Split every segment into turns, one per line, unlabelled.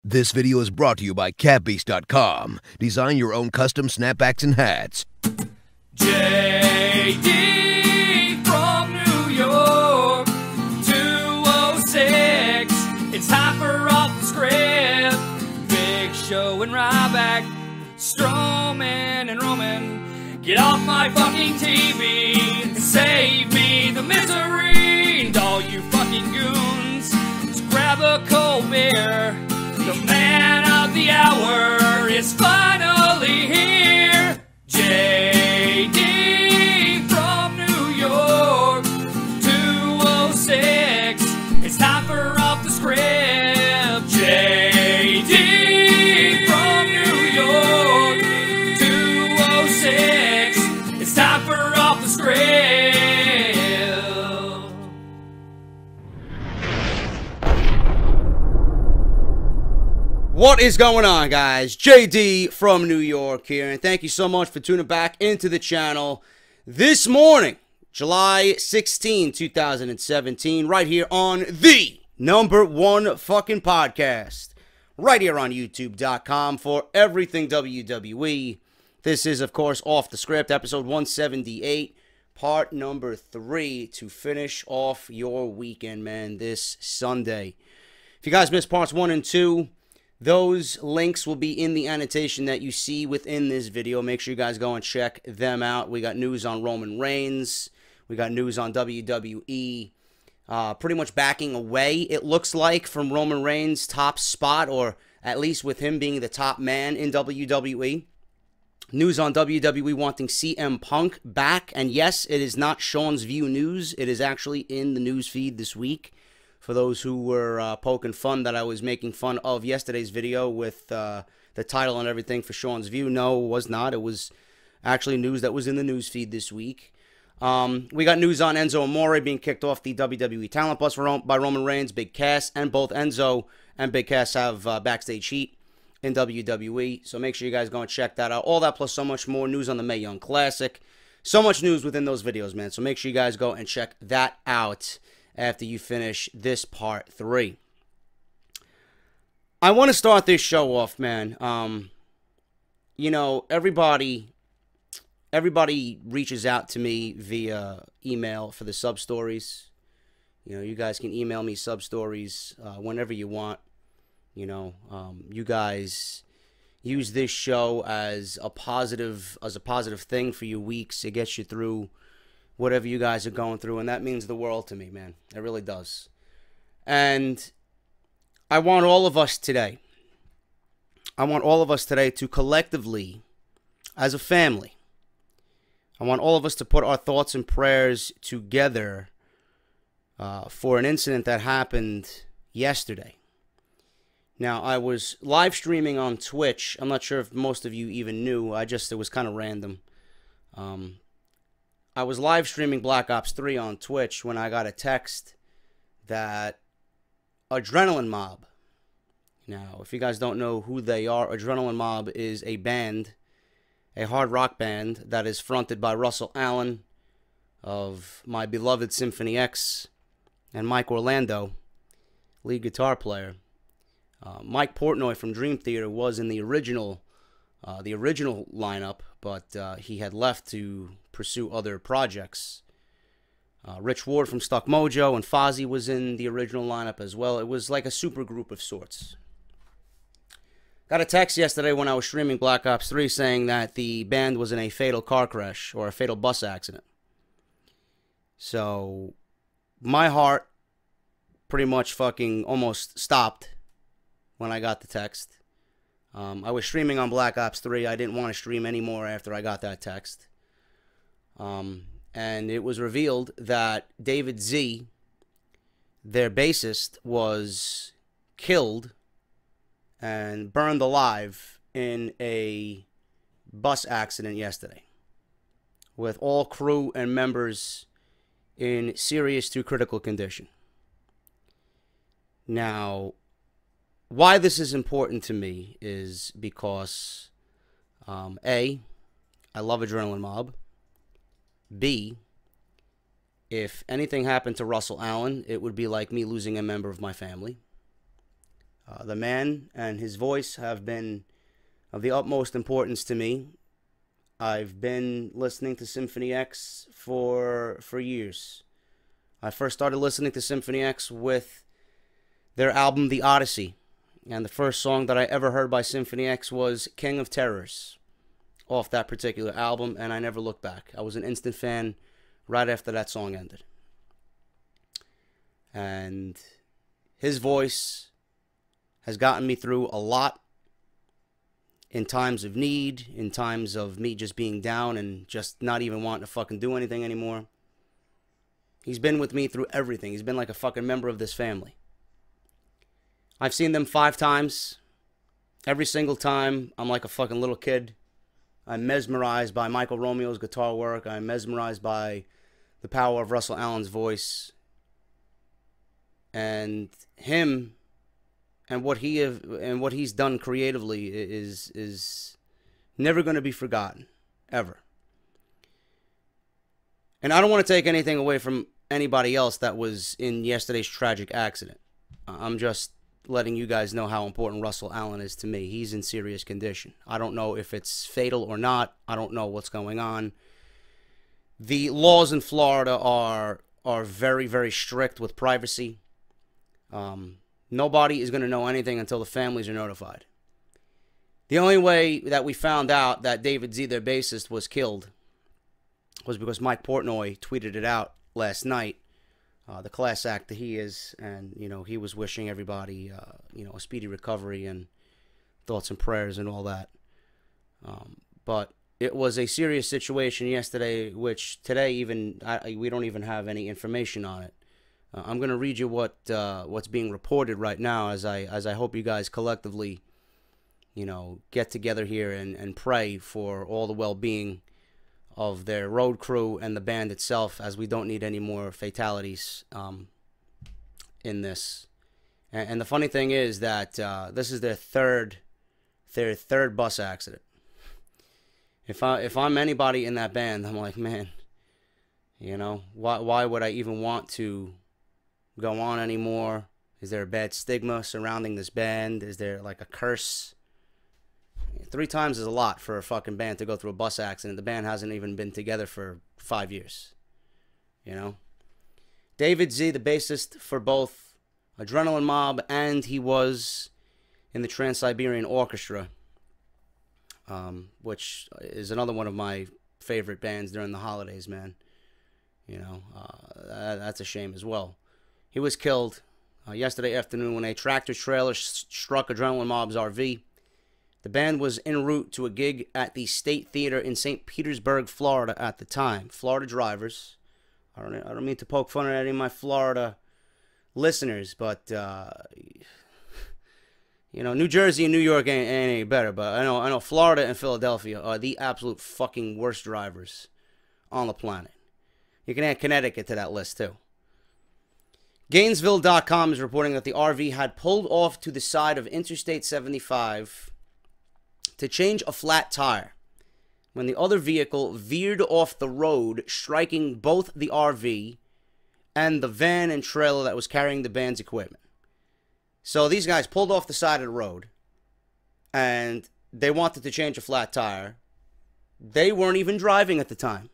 This video is brought to you by catbeast.com. Design your own custom snapbacks and hats.
JD from New York, 206. It's time for Off the Script. Big Show and Ryback, Strowman and Roman. Get off my fucking TV and save me the misery. And all you fucking goons, just grab a cold beer. The man of the hour is finally here. JD from New York, 206. It's time for Off the Script. JD from New York, 206. It's time for Off the Script.
What is going on, guys? JD from New York here, and thank you so much for tuning back into the channel this morning, July 16, 2017, right here on the #1 fucking podcast, right here on YouTube.com for everything WWE. This is, of course, Off the Script, episode 178, part number 3, to finish off your weekend, man, this Sunday. If you guys missed parts 1 and 2, those links will be in the annotation that you see within this video. Make sure you guys go and check them out. We got news on Roman Reigns. We got news on WWE. Pretty much backing away, it looks like, from Roman Reigns' top spot, or at least with him being the top man in WWE. News on WWE wanting CM Punk back. And yes, it is not Sean's View news. It is actually in the news feed this week. For those who were poking fun that I was making fun of yesterday's video with the title and everything for Sean's View, no, it was not. It was actually news that was in the news feed this week. We got news on Enzo Amore being kicked off the WWE Talent Bus by Roman Reigns, Big Cass, and both Enzo and Big Cass have backstage heat in WWE. So make sure you guys go and check that out. All that plus so much more. News on the Mae Young Classic. So much news within those videos, man. So make sure you guys go and check that out after you finish this part 3. I want to start this show off, man. You know, everybody reaches out to me via email for the sub stories. You know, you guys can email me sub stories whenever you want. You know, you guys use this show as a positive thing for your weeks. It gets you through whatever you guys are going through, and that means the world to me, man. It really does. And I want all of us today to collectively, as a family, I want all of us to put our thoughts and prayers together for an incident that happened yesterday. Now, I was live streaming on Twitch. I'm not sure if most of you even knew. It was kind of random. I was live streaming Black Ops 3 on Twitch when I got a text that Adrenaline Mob, now if you guys don't know who they are, Adrenaline Mob is a band, a hard rock band that is fronted by Russell Allen of my beloved Symphony X and Mike Orlando, lead guitar player. Mike Portnoy from Dream Theater was in the original lineup, but he had left to pursue other projects. Rich Ward from Stuck Mojo and Fozzy was in the original lineup as well. It was like a super group of sorts. Got a text yesterday when I was streaming Black Ops 3 saying that the band was in a fatal car crash or a fatal bus accident. So my heart pretty much fucking almost stopped when I got the text. I was streaming on Black Ops 3. I didn't want to stream anymore after I got that text. And it was revealed that David Z, their bassist, was killed and burned alive in a bus accident yesterday, with all crew and members in serious to critical condition. Now, why this is important to me is because, A, I love Adrenaline Mob. B, if anything happened to Russell Allen, it would be like me losing a member of my family. The man and his voice have been of the utmost importance to me. I've been listening to Symphony X for years. I first started listening to Symphony X with their album The Odyssey. And the first song that I ever heard by Symphony X was King of Terrors off that particular album, and I never looked back. I was an instant fan right after that song ended. And his voice has gotten me through a lot in times of need, in times of me just being down and just not even wanting to fucking do anything anymore. He's been with me through everything. He's been like a fucking member of this family. I've seen them 5 times. Every single time, I'm like a fucking little kid. I'm mesmerized by Michael Romeo's guitar work. I'm mesmerized by the power of Russell Allen's voice. And him and what he's done creatively is never going to be forgotten, ever. And I don't want to take anything away from anybody else that was in yesterday's tragic accident. I'm just letting you guys know how important Russell Allen is to me. He's in serious condition. I don't know if it's fatal or not. I don't know what's going on. The laws in Florida are very, very strict with privacy. Nobody is going to know anything until the families are notified. The only way that we found out that David Z, their bassist, was killed was because Mike Portnoy tweeted it out last night. The class act that he is, and he was wishing everybody a speedy recovery and thoughts and prayers and all that. But it was a serious situation yesterday, which today we don't even have any information on it. I'm going to read you what's being reported right now as I hope you guys collectively get together here and pray for all the well-being of their road crew and the band itself, as we don't need any more fatalities in this. And the funny thing is that this is their third bus accident. If I'm anybody in that band, I'm like, man, why would I even want to go on anymore? Is there a bad stigma surrounding this band? Is there like a curse? 3 times is a lot for a fucking band to go through a bus accident. The band hasn't even been together for 5 years. David Z, the bassist for both Adrenaline Mob, and he was in the Trans-Siberian Orchestra, which is another one of my favorite bands during the holidays, man. That's a shame as well. He was killed yesterday afternoon when a tractor trailer struck Adrenaline Mob's RV. The band was en route to a gig at the State Theater in St. Petersburg, Florida at the time. Florida drivers, I don't mean to poke fun at any of my Florida listeners, but New Jersey and New York ain't any better. But I know Florida and Philadelphia are the absolute fucking worst drivers on the planet. You can add Connecticut to that list too. Gainesville.com is reporting that the RV had pulled off to the side of Interstate 75 to change a flat tire when the other vehicle veered off the road, striking both the RV and the van and trailer that was carrying the band's equipment. So these guys pulled off the side of the road and they wanted to change a flat tire. They weren't even driving at the time.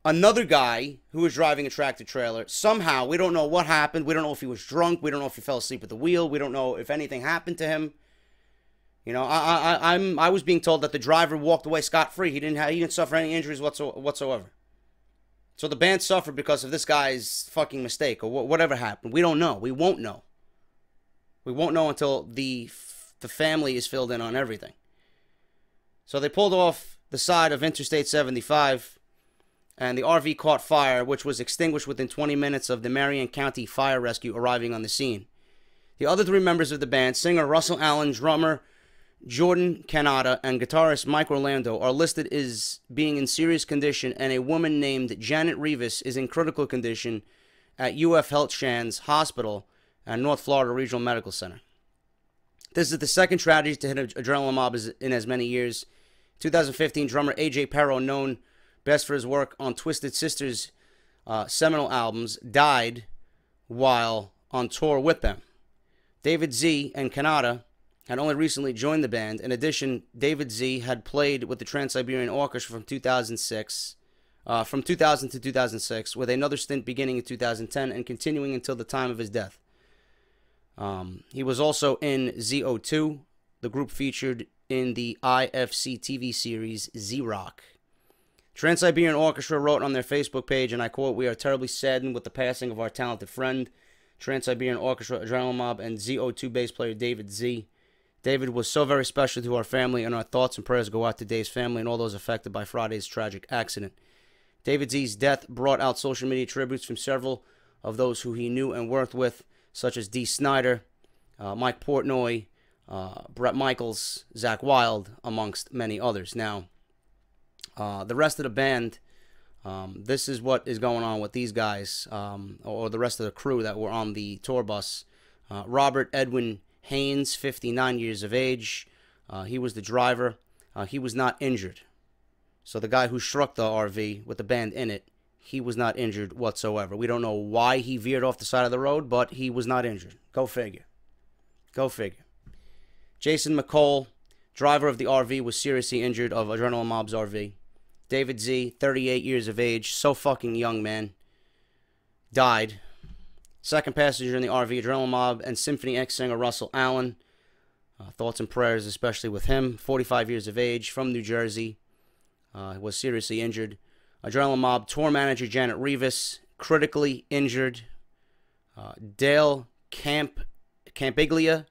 Another guy who was driving a tractor trailer, somehow, we don't know what happened. We don't know if he was drunk. We don't know if he fell asleep at the wheel. We don't know if anything happened to him. I was being told that the driver walked away scot-free. He didn't suffer any injuries whatsoever. So the band suffered because of this guy's fucking mistake or whatever happened. We don't know. We won't know. We won't know until the family is filled in on everything. So they pulled off the side of Interstate 75, and the RV caught fire, which was extinguished within 20 minutes of the Marion County Fire Rescue arriving on the scene. The other 3 members of the band, singer Russell Allen, drummer Jordan Canada, and guitarist Mike Orlando, are listed as being in serious condition, and a woman named Janet Rivas is in critical condition at UF Health Shands Hospital and North Florida Regional Medical Center. This is the second tragedy to hit Adrenaline Mob in as many years. 2015 drummer AJ Perro, known best for his work on Twisted Sister's seminal albums, died while on tour with them. David Z and Kanata had only recently joined the band. In addition, David Z had played with the Trans-Siberian Orchestra from 2000 to 2006, with another stint beginning in 2010 and continuing until the time of his death. He was also in ZO2, the group featured in the IFC TV series Z-Rock. Trans-Siberian Orchestra wrote on their Facebook page, and I quote, "We are terribly saddened with the passing of our talented friend, Trans-Siberian Orchestra, Adrenaline Mob, and ZO2 bass player David Z. David was so very special to our family, and our thoughts and prayers go out to Dave's family and all those affected by Friday's tragic accident." David Z's death brought out social media tributes from several of those who he knew and worked with, such as Dee Snider, Mike Portnoy, Brett Michaels, Zach Wilde, amongst many others. Now, the rest of the band, this is what is going on with these guys, or the rest of the crew that were on the tour bus. Robert Edwin Haynes, 59 years of age. He was the driver. He was not injured. So the guy who struck the RV with the band in it, he was not injured whatsoever. We don't know why he veered off the side of the road, but he was not injured. Go figure. Go figure. Jason McCall, driver of the RV, was seriously injured of Adrenaline Mob's RV. David Z, 38 years of age, so fucking young, man, died. Second passenger in the RV, Adrenaline Mob and Symphony X singer Russell Allen. Thoughts and prayers, especially with him. 45 years of age, from New Jersey, was seriously injured. Adrenaline Mob tour manager Janet Rivas, critically injured. Dale Campiglia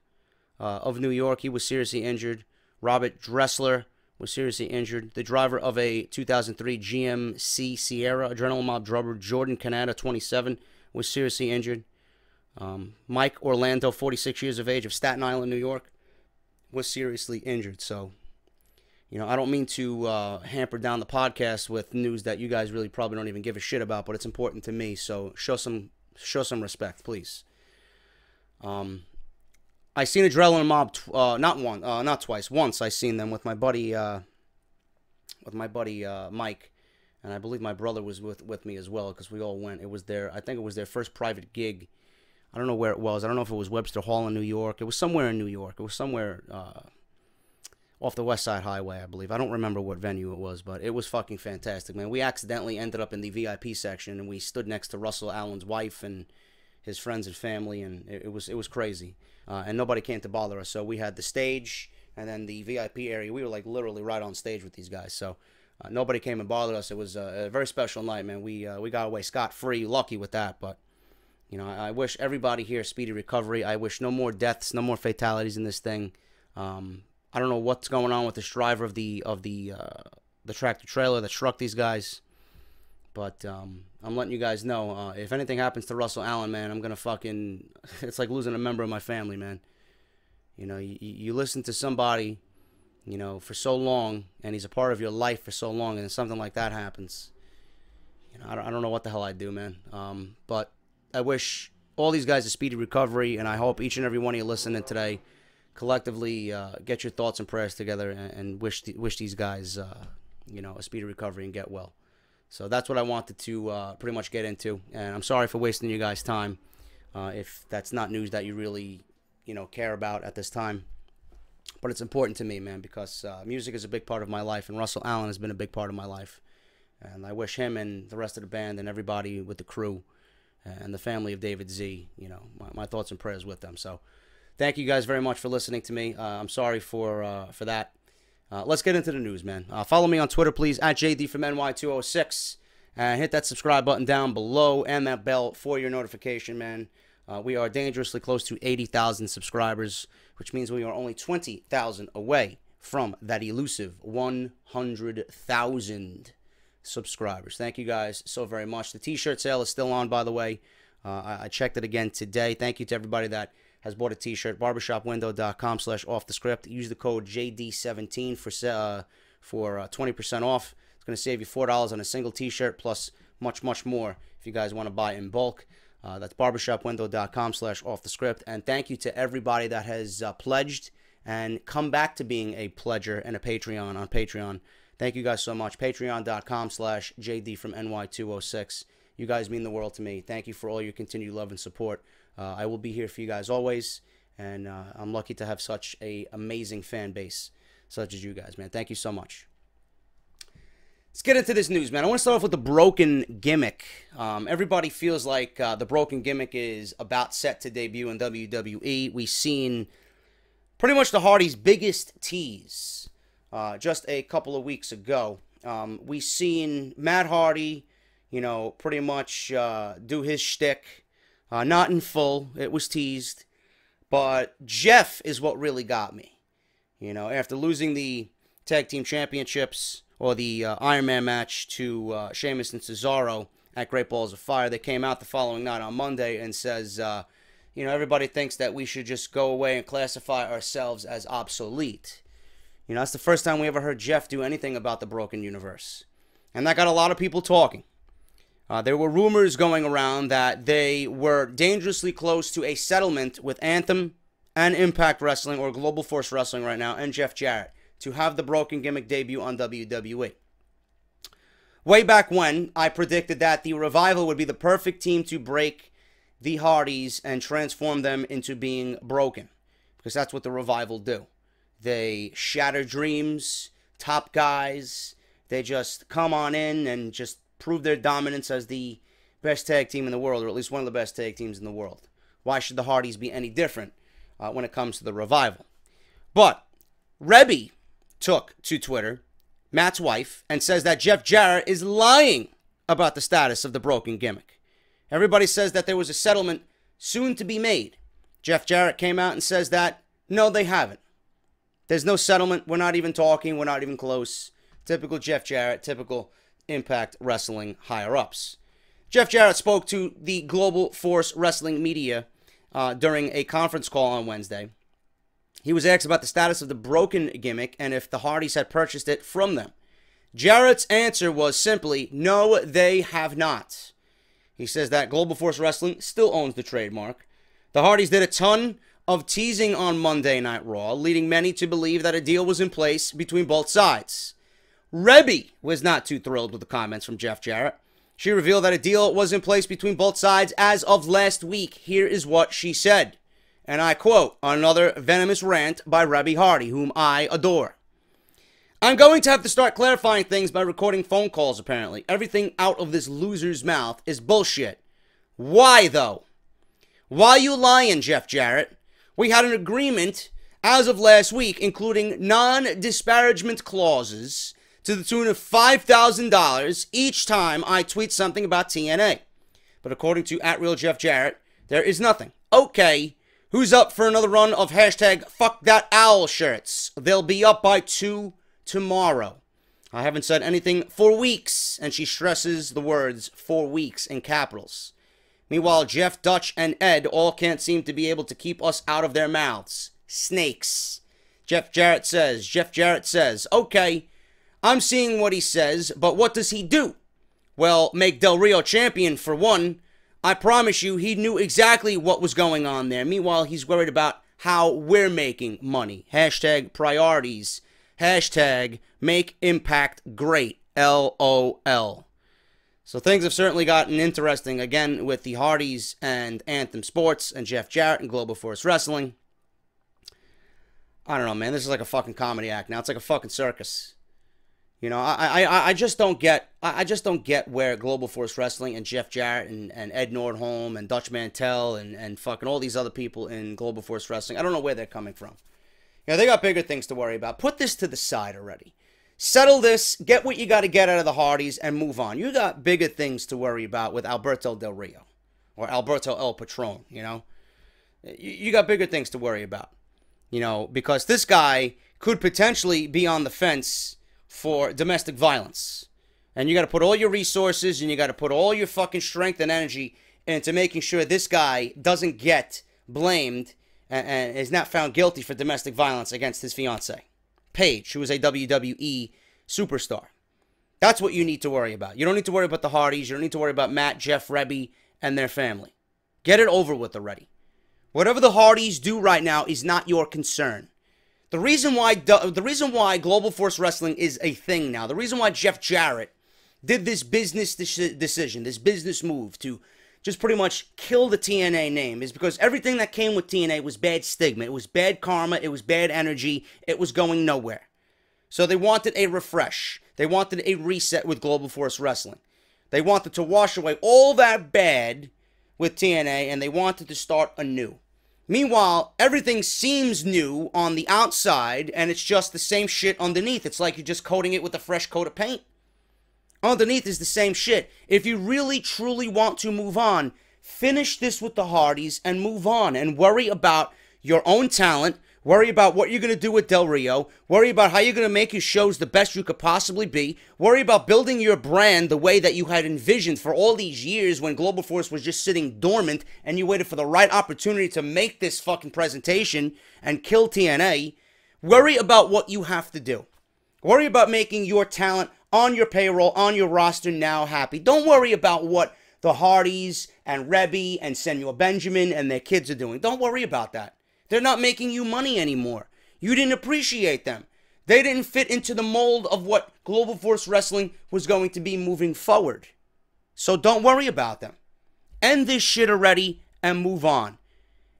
of New York, he was seriously injured. Robert Dressler was seriously injured. The driver of a 2003 GMC Sierra, Adrenaline Mob drummer Jordan Canada, 27, was seriously injured. Mike Orlando, 46 years of age, of Staten Island, New York, was seriously injured. So, you know, I don't mean to hamper down the podcast with news that you guys really probably don't even give a shit about, but it's important to me. So show some respect, please. I seen Adrenaline Mob not twice. Once I seen them with my buddy Mike, and I believe my brother was with me as well, because we all went. I think it was their first private gig. I don't know where it was. I don't know if it was Webster Hall in New York. It was somewhere in New York. It was somewhere off the West Side Highway, I believe. I don't remember what venue it was, but it was fucking fantastic, man. We accidentally ended up in the VIP section, and we stood next to Russell Allen's wife and his friends and family, and it was crazy. And nobody came to bother us. So we had the stage and then the VIP area. We were like literally right on stage with these guys. So nobody came and bothered us. It was a very special night, man. We got away scot-free, lucky with that. But, you know, I wish everybody here speedy recovery. I wish no more deaths, no more fatalities in this thing. I don't know what's going on with this driver of the tractor trailer that struck these guys. But I'm letting you guys know, if anything happens to Russell Allen, man, I'm going to fucking... It's like losing a member of my family, man. You know, you listen to somebody, you know, for so long, and he's a part of your life for so long, and then something like that happens. You know, I don't know what the hell I'd do, man. But I wish all these guys a speedy recovery, and I hope each and every one of you listening today collectively get your thoughts and prayers together and wish these guys, you know, a speedy recovery and get well. So that's what I wanted to pretty much get into. And I'm sorry for wasting you guys' time if that's not news that you really, you know, care about at this time. But it's important to me, man, because music is a big part of my life, and Russell Allen has been a big part of my life. And I wish him and the rest of the band and everybody with the crew and the family of David Z, you know, my thoughts and prayers with them. So thank you guys very much for listening to me. I'm sorry for that. Let's get into the news, man. Follow me on Twitter, please, at JDFROMNY206. And hit that subscribe button down below and that bell for your notification, man. We are dangerously close to 80,000 subscribers, which means we are only 20,000 away from that elusive 100,000 subscribers. Thank you guys so very much. The t-shirt sale is still on, by the way. I checked it again today. Thank you to everybody that has bought a t-shirt. Barbershopwindow.com/offthescript. Use the code JD17 for 20% off. It's going to save you $4 on a single t-shirt, plus much, much more if you guys want to buy in bulk. That's barbershopwindow.com/offthescript. And thank you to everybody that has pledged and come back to being a pledger and a Patreon on Patreon. Thank you guys so much. Patreon.com/JDFROMNY206. You guys mean the world to me. Thank you for all your continued love and support. I will be here for you guys always. And I'm lucky to have such a amazing fan base, such as you guys, man. Thank you so much. Let's get into this news, man. I want to start off with the broken gimmick. Everybody feels like the broken gimmick is about set to debut in WWE. We've seen pretty much the Hardys' biggest tease just a couple of weeks ago. We've seen Matt Hardy, you know, pretty much do his shtick. Not in full. It was teased. But Jeff is what really got me. You know, after losing the Tag Team Championships, or the Iron Man match to Sheamus and Cesaro at Great Balls of Fire, they came out the following night on Monday and says, you know, everybody thinks that we should just go away and classify ourselves as obsolete. You know, that's the first time we ever heard Jeff do anything about the Broken Universe. And that got a lot of people talking. There were rumors going around that they were dangerously close to a settlement with Anthem and Impact Wrestling, or Global Force Wrestling right now, and Jeff Jarrett, to have the broken gimmick debut on WWE. Way back when, I predicted that the Revival would be the perfect team to break the Hardys and transform them into being broken. Because that's what the Revival do. They shatter dreams, top guys. They just come on in and just prove their dominance as the best tag team in the world, or at least one of the best tag teams in the world. Why should the Hardys be any different when it comes to the Revival? But Reby took to Twitter, Matt's wife, and says that Jeff Jarrett is lying about the status of the broken gimmick. Everybody says that there was a settlement soon to be made. Jeff Jarrett came out and says that, no, they haven't. There's no settlement. We're not even talking. We're not even close. Typical Jeff Jarrett, typical Impact Wrestling higher-ups. Jeff Jarrett spoke to the Global Force Wrestling media during a conference call on Wednesday. He was asked about the status of the broken gimmick and if the Hardys had purchased it from them. Jarrett's answer was simply, no, they have not. He says that Global Force Wrestling still owns the trademark. The Hardys did a ton of teasing on Monday Night Raw, leading many to believe that a deal was in place between both sides. Reby was not too thrilled with the comments from Jeff Jarrett. She revealed that a deal was in place between both sides as of last week. Here is what she said. And I quote, another venomous rant by Reby Hardy, whom I adore. I'm going to have to start clarifying things by recording phone calls, apparently. Everything out of this loser's mouth is bullshit. Why, though? Why you lying, Jeff Jarrett? We had an agreement as of last week, including non-disparagement clauses to the tune of $5,000 each time I tweet something about TNA. But according to @RealJeff Jarrett, there is nothing. Okay. Who's up for another run of hashtag #FuckThatOwl shirts? They'll be up by 2 tomorrow. I haven't said anything for weeks, and she stresses the words "for weeks" in capitals. Meanwhile, Jeff, Dutch, and Ed all can't seem to be able to keep us out of their mouths. Snakes. Jeff Jarrett says, okay, I'm seeing what he says, but what does he do? Well, make Del Rio champion for one. I promise you, he knew exactly what was going on there. Meanwhile, he's worried about how we're making money. Hashtag priorities. Hashtag make Impact great. LOL. So things have certainly gotten interesting again with the Hardys and Anthem Sports and Jeff Jarrett and Global Force Wrestling. I don't know, man. This is like a fucking comedy act now. It's like a fucking circus. You know, I just don't get where Global Force Wrestling and Jeff Jarrett and Ed Nordholm and Dutch Mantel and fucking all these other people in Global Force Wrestling, I don't know where they're coming from. You know, they got bigger things to worry about. Put this to the side already. Settle this, get what you got to get out of the Hardys, and move on. You got bigger things to worry about with Alberto Del Rio. Or Alberto El Patron, you know. You got bigger things to worry about. You know, because this guy could potentially be on the fence for domestic violence. And you got to put all your resources and you got to put all your fucking strength and energy into making sure this guy doesn't get blamed and is not found guilty for domestic violence against his fiancée, Paige, who is a WWE superstar. That's what you need to worry about. You don't need to worry about the Hardys. You don't need to worry about Matt, Jeff, Reby, and their family. Get it over with already. Whatever the Hardys do right now is not your concern. The reason why Global Force Wrestling is a thing now, the reason why Jeff Jarrett did this business decision, this business move to just pretty much kill the TNA name is because everything that came with TNA was bad stigma. It was bad karma. It was bad energy. It was going nowhere. So they wanted a refresh. They wanted a reset with Global Force Wrestling. They wanted to wash away all that bad with TNA, and they wanted to start anew. Meanwhile, everything seems new on the outside, and it's just the same shit underneath. It's like you're just coating it with a fresh coat of paint. Underneath is the same shit. If you really, truly want to move on, finish this with the Hardys and move on and worry about your own talent. Worry about what you're going to do with Del Rio. Worry about how you're going to make your shows the best you could possibly be. Worry about building your brand the way that you had envisioned for all these years when Global Force was just sitting dormant and you waited for the right opportunity to make this fucking presentation and kill TNA. Worry about what you have to do. Worry about making your talent on your payroll, on your roster now happy. Don't worry about what the Hardys and Reby and Senor Benjamin and their kids are doing. Don't worry about that. They're not making you money anymore. You didn't appreciate them. They didn't fit into the mold of what Global Force Wrestling was going to be moving forward. So don't worry about them. End this shit already and move on.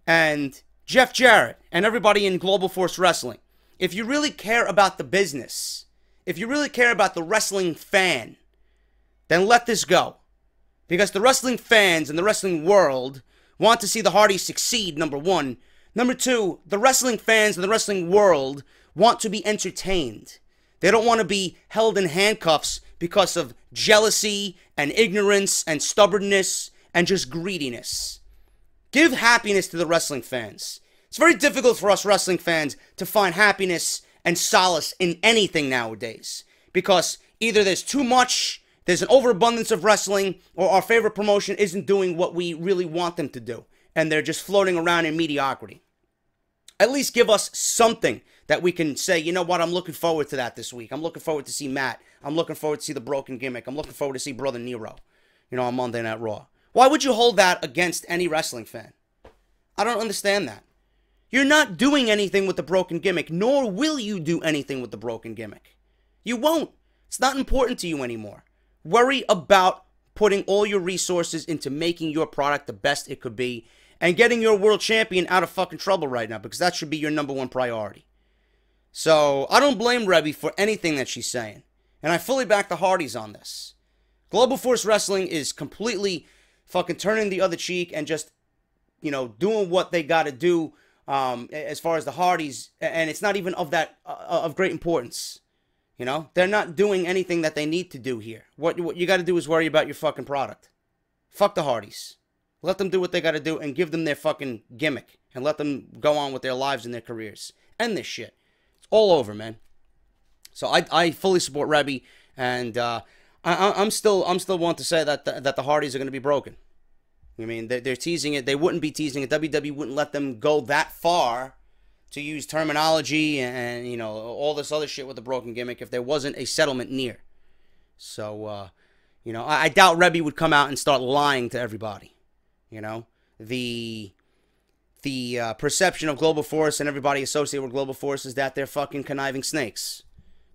And Jeff Jarrett and everybody in Global Force Wrestling, if you really care about the business, if you really care about the wrestling fan, then let this go. Because the wrestling fans and the wrestling world want to see the Hardys succeed, number one. Number two, the wrestling fans and the wrestling world want to be entertained. They don't want to be held in handcuffs because of jealousy and ignorance and stubbornness and just greediness. Give happiness to the wrestling fans. It's very difficult for us wrestling fans to find happiness and solace in anything nowadays. Because either there's too much, there's an overabundance of wrestling, or our favorite promotion isn't doing what we really want them to do. And they're just floating around in mediocrity. At least give us something that we can say, you know what, I'm looking forward to that this week. I'm looking forward to see Matt. I'm looking forward to see the Broken Gimmick. I'm looking forward to see Brother Nero, on Monday Night Raw. Why would you hold that against any wrestling fan? I don't understand that. You're not doing anything with the Broken Gimmick, nor will you do anything with the Broken Gimmick. You won't. It's not important to you anymore. Worry about putting all your resources into making your product the best it could be and getting your world champion out of fucking trouble right now, because that should be your number one priority. So, I don't blame Reby for anything that she's saying. And I fully back the Hardys on this. Global Force Wrestling is completely fucking turning the other cheek and just, doing what they got to do as far as the Hardys. And it's not even of that, of great importance. They're not doing anything that they need to do here. What you got to do is worry about your fucking product. Fuck the Hardys. Let them do what they got to do and give them their fucking gimmick. And let them go on with their lives and their careers. End this shit. It's all over, man. So I fully support Reby. And I'm still one to say that the Hardys are going to be broken. I mean, they're teasing it. They wouldn't be teasing it. WWE wouldn't let them go that far to use terminology and, all this other shit with the Broken Gimmick if there wasn't a settlement near. So, I doubt Reby would come out and start lying to everybody. The perception of Global Force and everybody associated with Global Force is that they're fucking conniving snakes.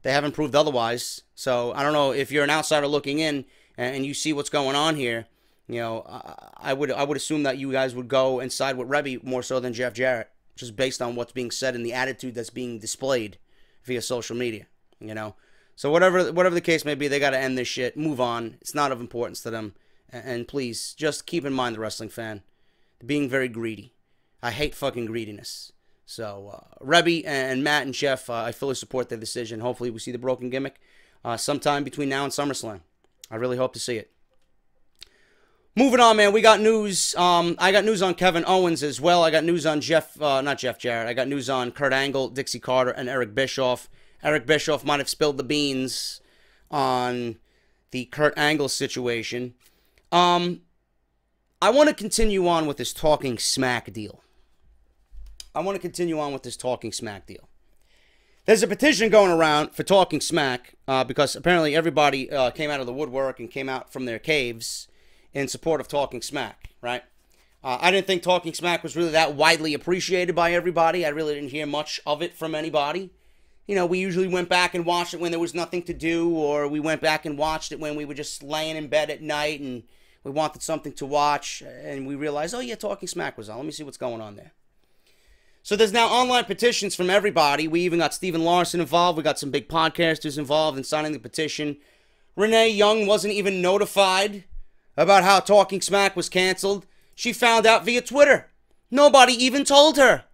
They haven't proved otherwise. So, I don't know if you're an outsider looking in and you see what's going on here. I would assume that you guys would go and side with Reby more so than Jeff Jarrett, just based on what's being said and the attitude that's being displayed via social media, So whatever the case may be, they got to end this shit, move on. It's not of importance to them. And please, just keep in mind the wrestling fan. Being very greedy. I hate fucking greediness. So, Reby and Matt and Jeff, I fully support their decision. Hopefully we see the Broken Gimmick sometime between now and SummerSlam. I really hope to see it. Moving on, man, we got news. I got news on Kevin Owens as well. I got news on not Jeff Jarrett. I got news on Kurt Angle, Dixie Carter, and Eric Bischoff. Eric Bischoff might have spilled the beans on the Kurt Angle situation. I want to continue on with this Talking Smack deal. There's a petition going around for Talking Smack because apparently everybody came out of the woodwork and came out from their caves in support of Talking Smack, right? I didn't think Talking Smack was really that widely appreciated by everybody. I really didn't hear much of it from anybody. We usually went back and watched it when there was nothing to do, or we went back and watched it when we were just laying in bed at night and We wanted something to watch, and we realized, oh yeah, Talking Smack was on. Let me see what's going on there. So there's now online petitions from everybody. We even got Steven Larson involved. We got some big podcasters involved in signing the petition. Renee Young wasn't even notified about how Talking Smack was canceled. She found out via Twitter. Nobody even told her.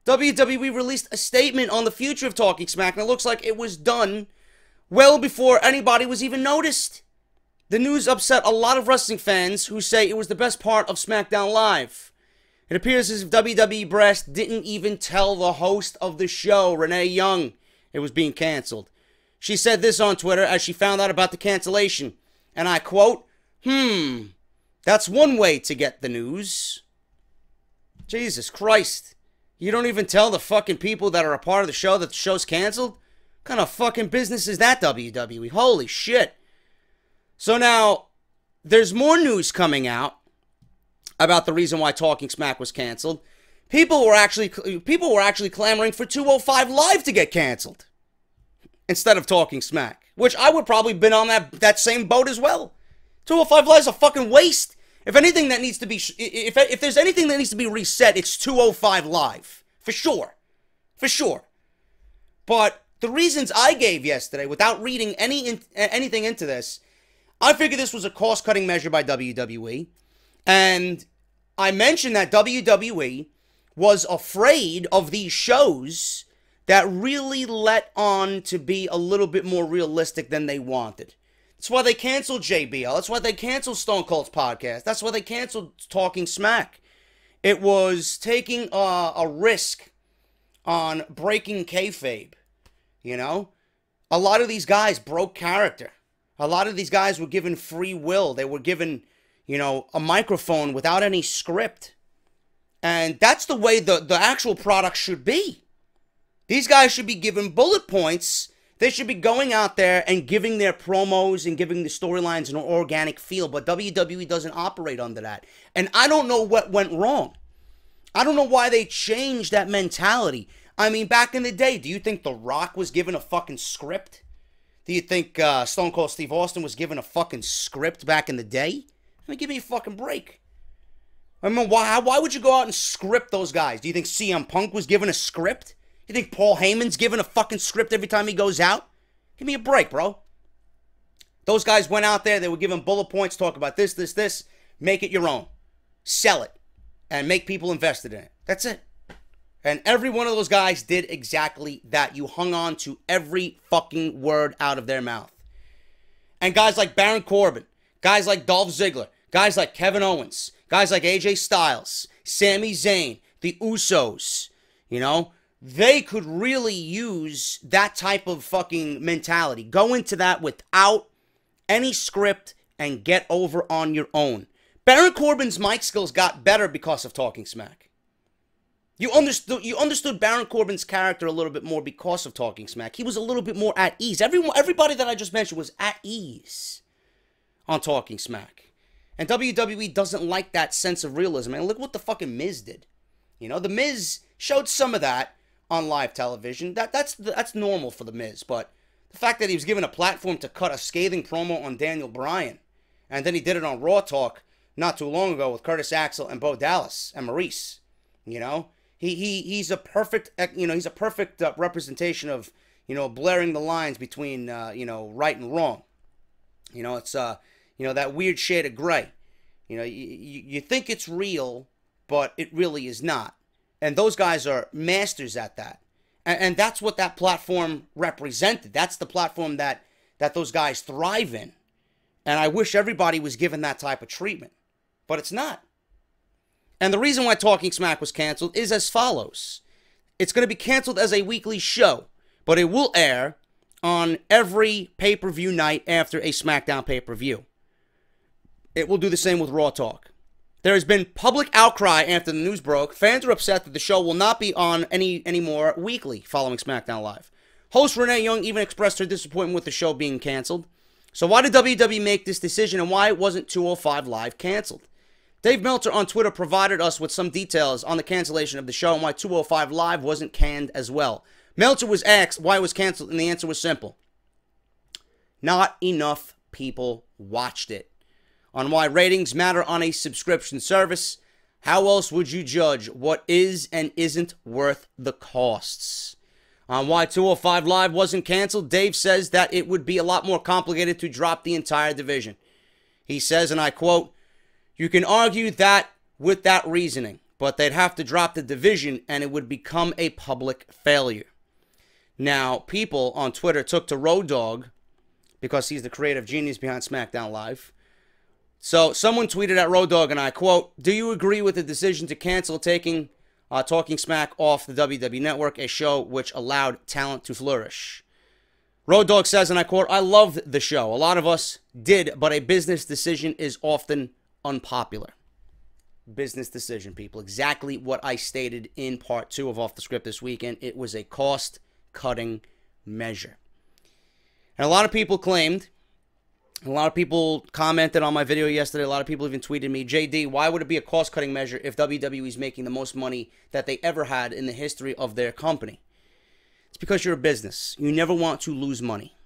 WWE released a statement on the future of Talking Smack, and it looks like it was done well before anybody was even noticed. The news upset a lot of wrestling fans who say it was the best part of SmackDown Live. It appears as if WWE Brass didn't even tell the host of the show, Renee Young, it was being canceled. She said this on Twitter as she found out about the cancellation, and I quote, that's one way to get the news. Jesus Christ. You don't even tell the fucking people that are a part of the show that the show's canceled? What kind of fucking business is that, WWE? Holy shit. So now, there's more news coming out about the reason why Talking Smack was canceled. People were actually clamoring for 205 Live to get canceled instead of Talking Smack, which I would probably have been on that same boat as well. 205 Live is a fucking waste. If anything that needs to be, if there's anything that needs to be reset, it's 205 Live. For sure. For sure. But the reasons I gave yesterday, without reading anything into this, I figured this was a cost-cutting measure by WWE. And I mentioned that WWE was afraid of these shows that really let on to be a little bit more realistic than they wanted. That's why they canceled JBL. That's why they canceled Stone Cold's podcast. That's why they canceled Talking Smack. It was taking a risk on breaking kayfabe. You know? A lot of these guys broke character. A lot of these guys were given free will. They were given, you know, a microphone without any script. And that's the way the actual product should be. These guys should be given bullet points. They should be going out there and giving their promos and giving the storylines an organic feel. But WWE doesn't operate under that. And I don't know what went wrong. I don't know why they changed that mentality. I mean, back in the day, do you think The Rock was given a fucking script? Do you think Stone Cold Steve Austin was given a fucking script back in the day? I mean, give me a fucking break. I mean, why would you go out and script those guys? Do you think CM Punk was given a script? You think Paul Heyman's given a fucking script every time he goes out? Give me a break, bro. Those guys went out there, they were given bullet points, talk about this, this, this. Make it your own. Sell it. And make people invested in it. That's it. And every one of those guys did exactly that. You hung on to every fucking word out of their mouth. And guys like Baron Corbin, guys like Dolph Ziggler, guys like Kevin Owens, guys like AJ Styles, Sami Zayn, the Usos, you know, they could really use that type of fucking mentality. Go into that without any script and get over on your own. Baron Corbin's mic skills got better because of Talking Smack. You understood Baron Corbin's character a little bit more because of Talking Smack. He was a little bit more at ease. Everybody that I just mentioned was at ease on Talking Smack. And WWE doesn't like that sense of realism. And look what the fucking Miz did. You know, the Miz showed some of that on live television. That's normal for the Miz. But the fact that he was given a platform to cut a scathing promo on Daniel Bryan, and then he did it on Raw Talk not too long ago with Curtis Axel and Bo Dallas and Maurice, you know. He's a perfect, you know, he's a perfect representation of, you know, blurring the lines between, you know, right and wrong. You know, it's, you know, that weird shade of gray. You know, you think it's real, but it really is not. And those guys are masters at that. And that's what that platform represented. That's the platform that those guys thrive in. And I wish everybody was given that type of treatment. But it's not. And the reason why Talking Smack was canceled is as follows. It's going to be canceled as a weekly show, but it will air on every pay-per-view night after a SmackDown pay-per-view. It will do the same with Raw Talk. There has been public outcry after the news broke. Fans are upset that the show will not be on anymore weekly following SmackDown Live. Host Renee Young even expressed her disappointment with the show being canceled. So why did WWE make this decision, and why wasn't 205 Live canceled? Dave Meltzer on Twitter provided us with some details on the cancellation of the show and why 205 Live wasn't canned as well. Meltzer was asked why it was canceled, and the answer was simple. Not enough people watched it. on why ratings matter on a subscription service. How else would you judge what is and isn't worth the costs? On why 205 Live wasn't canceled, Dave says that it would be a lot more complicated to drop the entire division. He says, and I quote, "You can argue that with that reasoning, but they'd have to drop the division and it would become a public failure." Now, people on Twitter took to Road Dogg, because he's the creative genius behind Smackdown Live. So someone tweeted at Road Dogg, and I quote, "Do you agree with the decision to cancel Talking Smack off the WWE Network, a show which allowed talent to flourish?" Road Dogg says, and I quote, "I loved the show. A lot of us did, but a business decision is often unpopular." Business decision, people. Exactly what I stated in part 2 of Off the Script this weekend. It was a cost-cutting measure. And a lot of people claimed, a lot of people commented on my video yesterday, a lot of people even tweeted me, "JD, why would it be a cost-cutting measure if WWE is making the most money that they ever had in the history of their company?" It's because you're a business. You never want to lose money,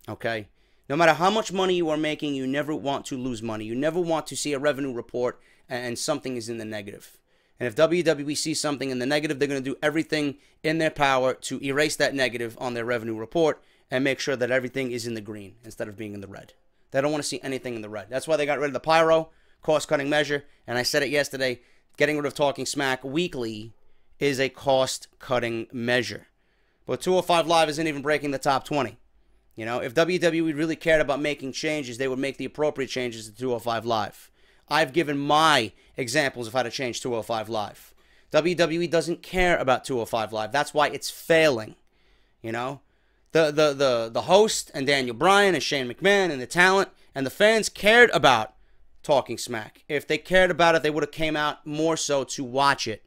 okay? No matter how much money you are making, you never want to lose money. You never want to see a revenue report and something is in the negative. And if WWE sees something in the negative, they're going to do everything in their power to erase that negative on their revenue report and make sure that everything is in the green instead of being in the red. They don't want to see anything in the red. That's why they got rid of the pyro, cost-cutting measure. And I said it yesterday, getting rid of Talking Smack weekly is a cost-cutting measure. But 205 Live isn't even breaking the top 20. You know, if WWE really cared about making changes, they would make the appropriate changes to 205 Live. I've given my examples of how to change 205 Live. WWE doesn't care about 205 Live. That's why it's failing. You know? The host and Daniel Bryan and Shane McMahon and the talent and the fans cared about Talking Smack. If they cared about it, they would have came out more so to watch it.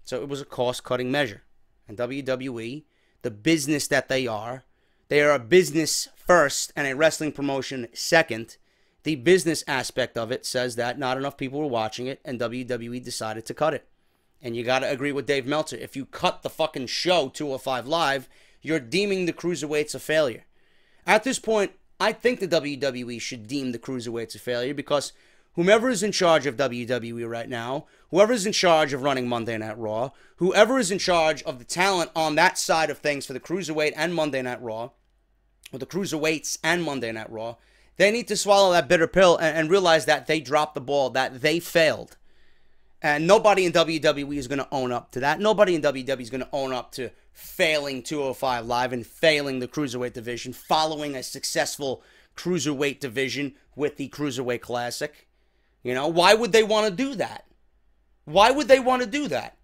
So it was a cost-cutting measure. And WWE, the business that they are a business first and a wrestling promotion second. The business aspect of it says that not enough people were watching it, and WWE decided to cut it. And you got to agree with Dave Meltzer. If you cut the fucking show 205 Live, you're deeming the cruiserweights a failure. At this point, I think the WWE should deem the cruiserweights a failure because whomever is in charge of WWE right now, whoever is in charge of running Monday Night Raw, whoever is in charge of the talent on that side of things for the cruiserweight and Monday Night Raw, or the cruiserweights and Monday Night Raw, they need to swallow that bitter pill and realize that they dropped the ball, that they failed. And nobody in WWE is going to own up to that. Nobody in WWE is going to own up to failing 205 Live and failing the Cruiserweight division, following a successful Cruiserweight division with the Cruiserweight Classic. You know, why would they want to do that? Why would they want to do that?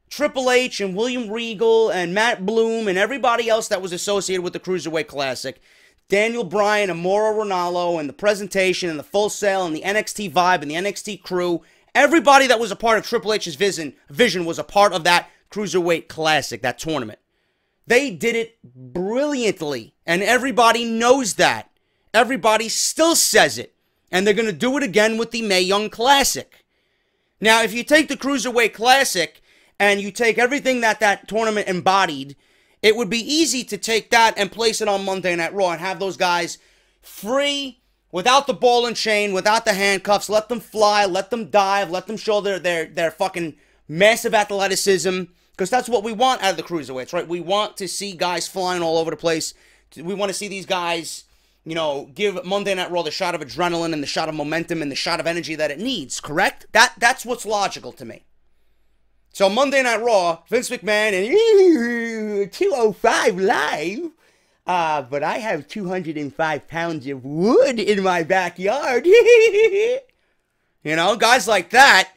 Triple H and William Regal and Matt Bloom and everybody else that was associated with the Cruiserweight Classic, Daniel Bryan and Mauro Ranallo and the presentation and the Full Sail and the NXT vibe and the NXT crew, everybody that was a part of Triple H's vision was a part of that Cruiserweight Classic, that tournament. They did it brilliantly, and everybody knows that. Everybody still says it, and they're going to do it again with the Mae Young Classic. Now, if you take the Cruiserweight Classic and you take everything that tournament embodied, it would be easy to take that and place it on Monday Night Raw and have those guys free, without the ball and chain, without the handcuffs, let them fly, let them dive, let them show their fucking massive athleticism, because that's what we want out of the Cruiserweights, right? We want to see guys flying all over the place. We want to see these guys, you know, give Monday Night Raw the shot of adrenaline and the shot of momentum and the shot of energy that it needs, correct? That's what's logical to me. So Monday Night Raw, Vince McMahon and 205 Live, but I have 205 pounds of wood in my backyard. You know, guys like that,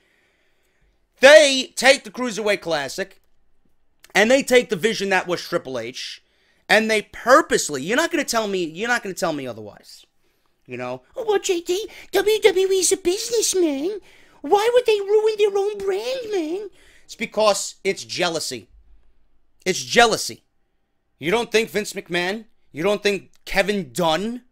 they take the Cruiserweight Classic, and they take the vision that was Triple H, and they purposely, you're not going to tell me otherwise. You know, oh, well, JD, WWE's a business, man. Why would they ruin their own brand, man? It's because it's jealousy. It's jealousy. You don't think Vince McMahon, you don't think Kevin Dunn,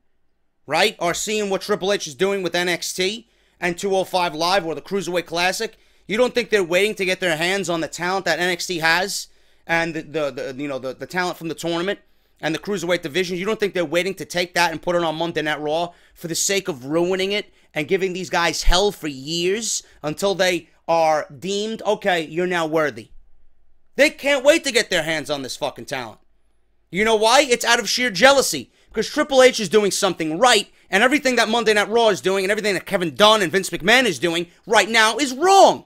right, are seeing what Triple H is doing with NXT and 205 Live or the Cruiserweight Classic? You don't think they're waiting to get their hands on the talent that NXT has and the talent from the tournament and the Cruiserweight division, you don't think they're waiting to take that and put it on Monday Night Raw for the sake of ruining it and giving these guys hell for years until they are deemed, okay, you're now worthy? They can't wait to get their hands on this fucking talent. You know why? It's out of sheer jealousy. Because Triple H is doing something right, and everything that Monday Night Raw is doing, and everything that Kevin Dunn and Vince McMahon is doing right now is wrong.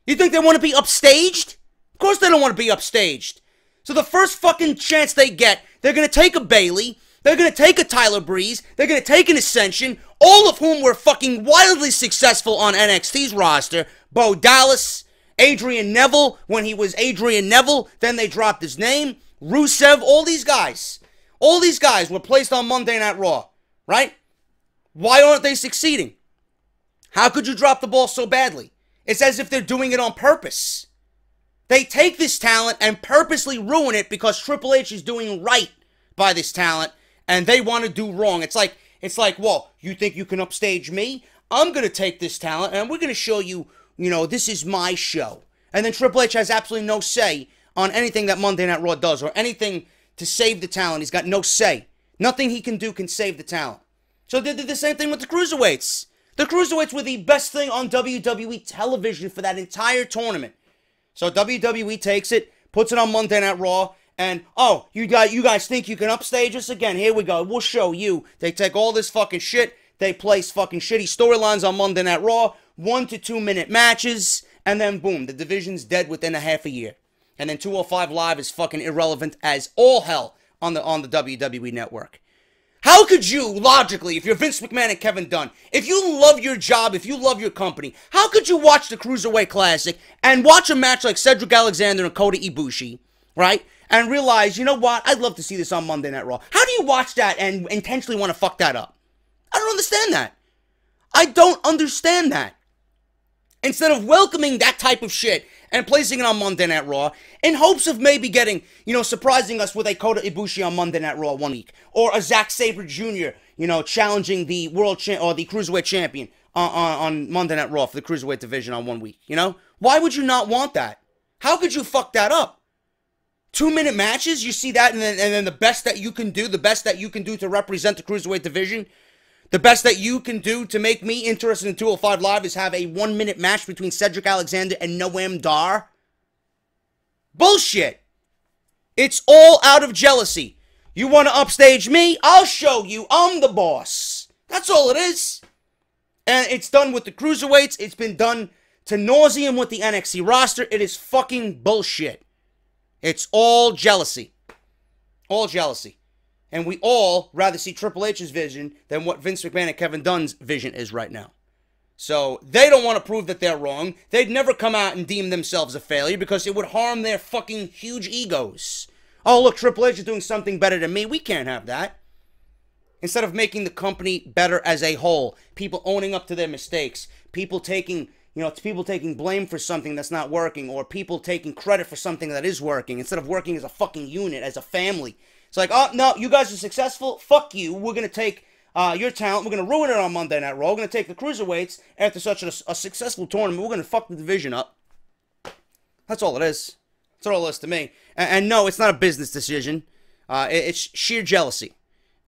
You think they want to be upstaged? Of course they don't want to be upstaged. So the first fucking chance they get, they're going to take a Bayley, they're going to take a Tyler Breeze, they're going to take an Ascension, all of whom were fucking wildly successful on NXT's roster. Bo Dallas, Adrian Neville, when he was Adrian Neville, then they dropped his name. Rusev, all these guys were placed on Monday Night Raw, right? Why aren't they succeeding? How could you drop the ball so badly? It's as if they're doing it on purpose. They take this talent and purposely ruin it because Triple H is doing right by this talent and they want to do wrong. It's like, well, you think you can upstage me? I'm going to take this talent and we're going to show you, this is my show. And then Triple H has absolutely no say on anything that Monday Night Raw does or anything to save the talent. He's got no say. Nothing he can do can save the talent. So they did the same thing with the Cruiserweights. The Cruiserweights were the best thing on WWE television for that entire tournament. So WWE takes it, puts it on Monday Night Raw, and, oh, you guys think you can upstage us again? Here we go. We'll show you. They take all this fucking shit. They place fucking shitty storylines on Monday Night Raw, 1 to 2 minute matches, and then boom, the division's dead within a half a year. And then 205 Live is fucking irrelevant as all hell on the WWE Network. How could you, logically, if you're Vince McMahon and Kevin Dunn, if you love your job, if you love your company, how could you watch the Cruiserweight Classic and watch a match like Cedric Alexander and Kota Ibushi, right? And realize, you know what, I'd love to see this on Monday Night Raw. How do you watch that and intentionally want to fuck that up? I don't understand that. I don't understand that. Instead of welcoming that type of shit and placing it on Monday Night Raw in hopes of maybe getting, surprising us with a Kota Ibushi on Monday Night Raw one week. Or a Zack Sabre Jr., challenging the or the Cruiserweight Champion on Monday Night Raw for the Cruiserweight division on 1 week, Why would you not want that? How could you fuck that up? 2 minute matches, you see that, and then the best that you can do, to represent the Cruiserweight division, the best that you can do to make me interested in 205 Live is have a 1 minute match between Cedric Alexander and Noam Dar. Bullshit. It's all out of jealousy. You want to upstage me? I'll show you. I'm the boss. That's all it is. And it's done with the Cruiserweights. It's been done to nauseam with the NXT roster. It is fucking bullshit. It's all jealousy. All jealousy. And we all rather see Triple H's vision than what Vince McMahon and Kevin Dunn's vision is right now. So they don't want to prove that they're wrong. They'd never come out and deem themselves a failure because it would harm their fucking huge egos. Oh, look, Triple H is doing something better than me. We can't have that. Instead of making the company better as a whole, people owning up to their mistakes, people taking blame for something that's not working, or people taking credit for something that is working, instead of working as a fucking unit, as a family. It's like, oh, no, you guys are successful. Fuck you. We're going to take your talent. We're going to ruin it on Monday Night Raw. We're going to take the Cruiserweights after such a successful tournament. We're going to fuck the division up. That's all it is. That's all it is to me. And no, it's not a business decision. It's sheer jealousy.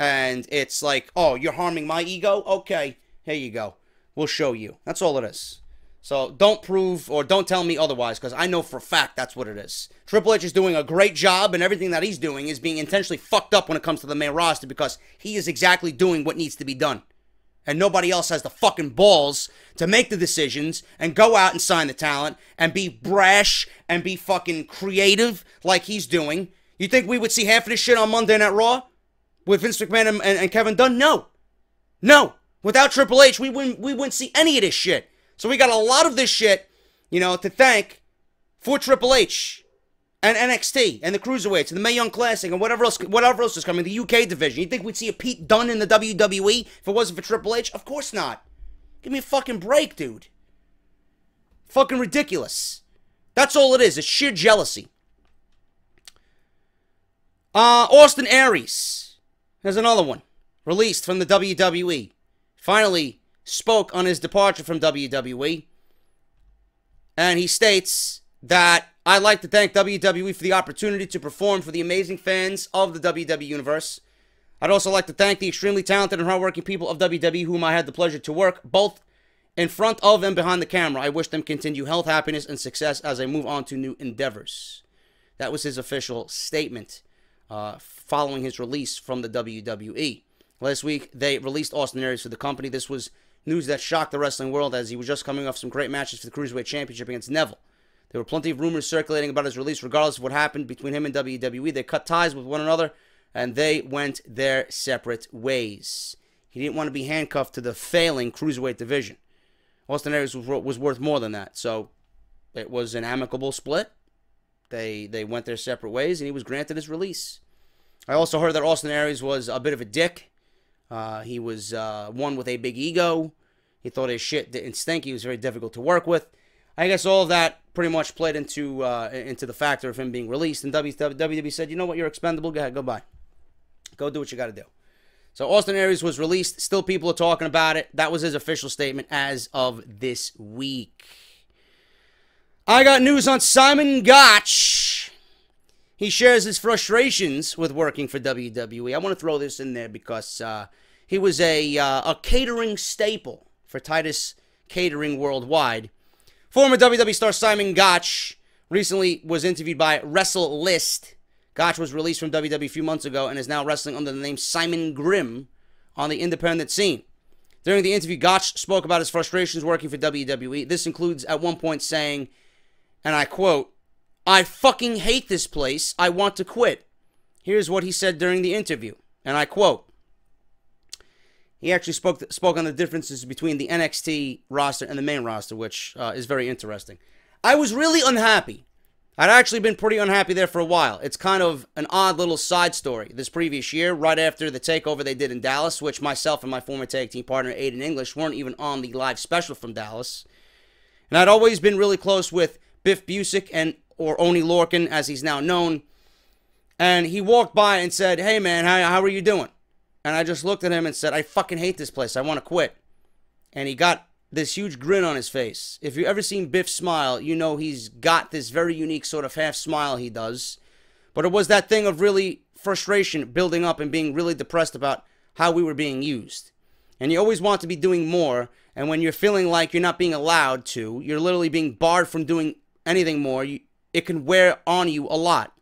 And it's like, oh, you're harming my ego? Okay, here you go. We'll show you. That's all it is. So don't prove or don't tell me otherwise, because I know for a fact that's what it is. Triple H is doing a great job, and everything that he's doing is being intentionally fucked up when it comes to the main roster because he is exactly doing what needs to be done. And nobody else has the fucking balls to make the decisions and go out and sign the talent and be brash and be fucking creative like he's doing. You think we would see half of this shit on Monday Night Raw with Vince McMahon and Kevin Dunn? No. No. Without Triple H, we wouldn't see any of this shit. So we got a lot of this shit, to thank for Triple H and NXT and the Cruiserweights and the Mae Young Classic and whatever else is coming, the UK division. You think we'd see a Pete Dunne in the WWE if it wasn't for Triple H? Of course not. Give me a fucking break, dude. Fucking ridiculous. That's all it is. It's sheer jealousy. Austin Aries. There's another one. Released from the WWE. Finally spoke on his departure from WWE, and he states that I'd like to thank WWE for the opportunity to perform for the amazing fans of the WWE Universe. I'd also like to thank the extremely talented and hardworking people of WWE whom I had the pleasure to work, both in front of and behind the camera. I wish them continued health, happiness, and success as I move on to new endeavors. That was his official statement following his release from the WWE. Last week, they released Austin Aries for the company. This was news that shocked the wrestling world as he was just coming off some great matches for the Cruiserweight Championship against Neville. There were plenty of rumors circulating about his release. Regardless of what happened between him and WWE, they cut ties with one another, and they went their separate ways. He didn't want to be handcuffed to the failing Cruiserweight division. Austin Aries was worth more than that, so it was an amicable split. They went their separate ways, and he was granted his release. I also heard that Austin Aries was a bit of a dick. He was one with a big ego. He thought his shit didn't stink. He was very difficult to work with. I guess all of that pretty much played into the factor of him being released. And WWE said, you know what, you're expendable. Go ahead, go bye. Go do what you got to do. So Austin Aries was released. Still people are talking about it. That was his official statement as of this week. I got news on Simon Gotch. He shares his frustrations with working for WWE. I want to throw this in there because he was a catering staple for Titus Catering Worldwide. Former WWE star Simon Gotch recently was interviewed by WrestleList. Gotch was released from WWE a few months ago and is now wrestling under the name Simon Grimm on the independent scene. During the interview, Gotch spoke about his frustrations working for WWE. This includes at one point saying, and I quote, "I fucking hate this place. I want to quit." Here's what he said during the interview, and I quote. He actually spoke on the differences between the NXT roster and the main roster, which is very interesting. I was really unhappy. I'd actually been pretty unhappy there for a while. It's kind of an odd little side story. This previous year, right after the takeover they did in Dallas, which myself and my former tag team partner, Aiden English, weren't even on the live special from Dallas. And I'd always been really close with Biff Busick, or Oni Lorcan, as he's now known. And he walked by and said, "Hey, man, how are you doing?" And I just looked at him and said, "I fucking hate this place. I want to quit." And he got this huge grin on his face. If you've ever seen Biff smile, you know he's got this very unique sort of half smile he does. But it was that thing of really frustration building up and being really depressed about how we were being used. And you always want to be doing more. And when you're feeling like you're not being allowed to, you're literally being barred from doing anything more, it can wear on you a lot.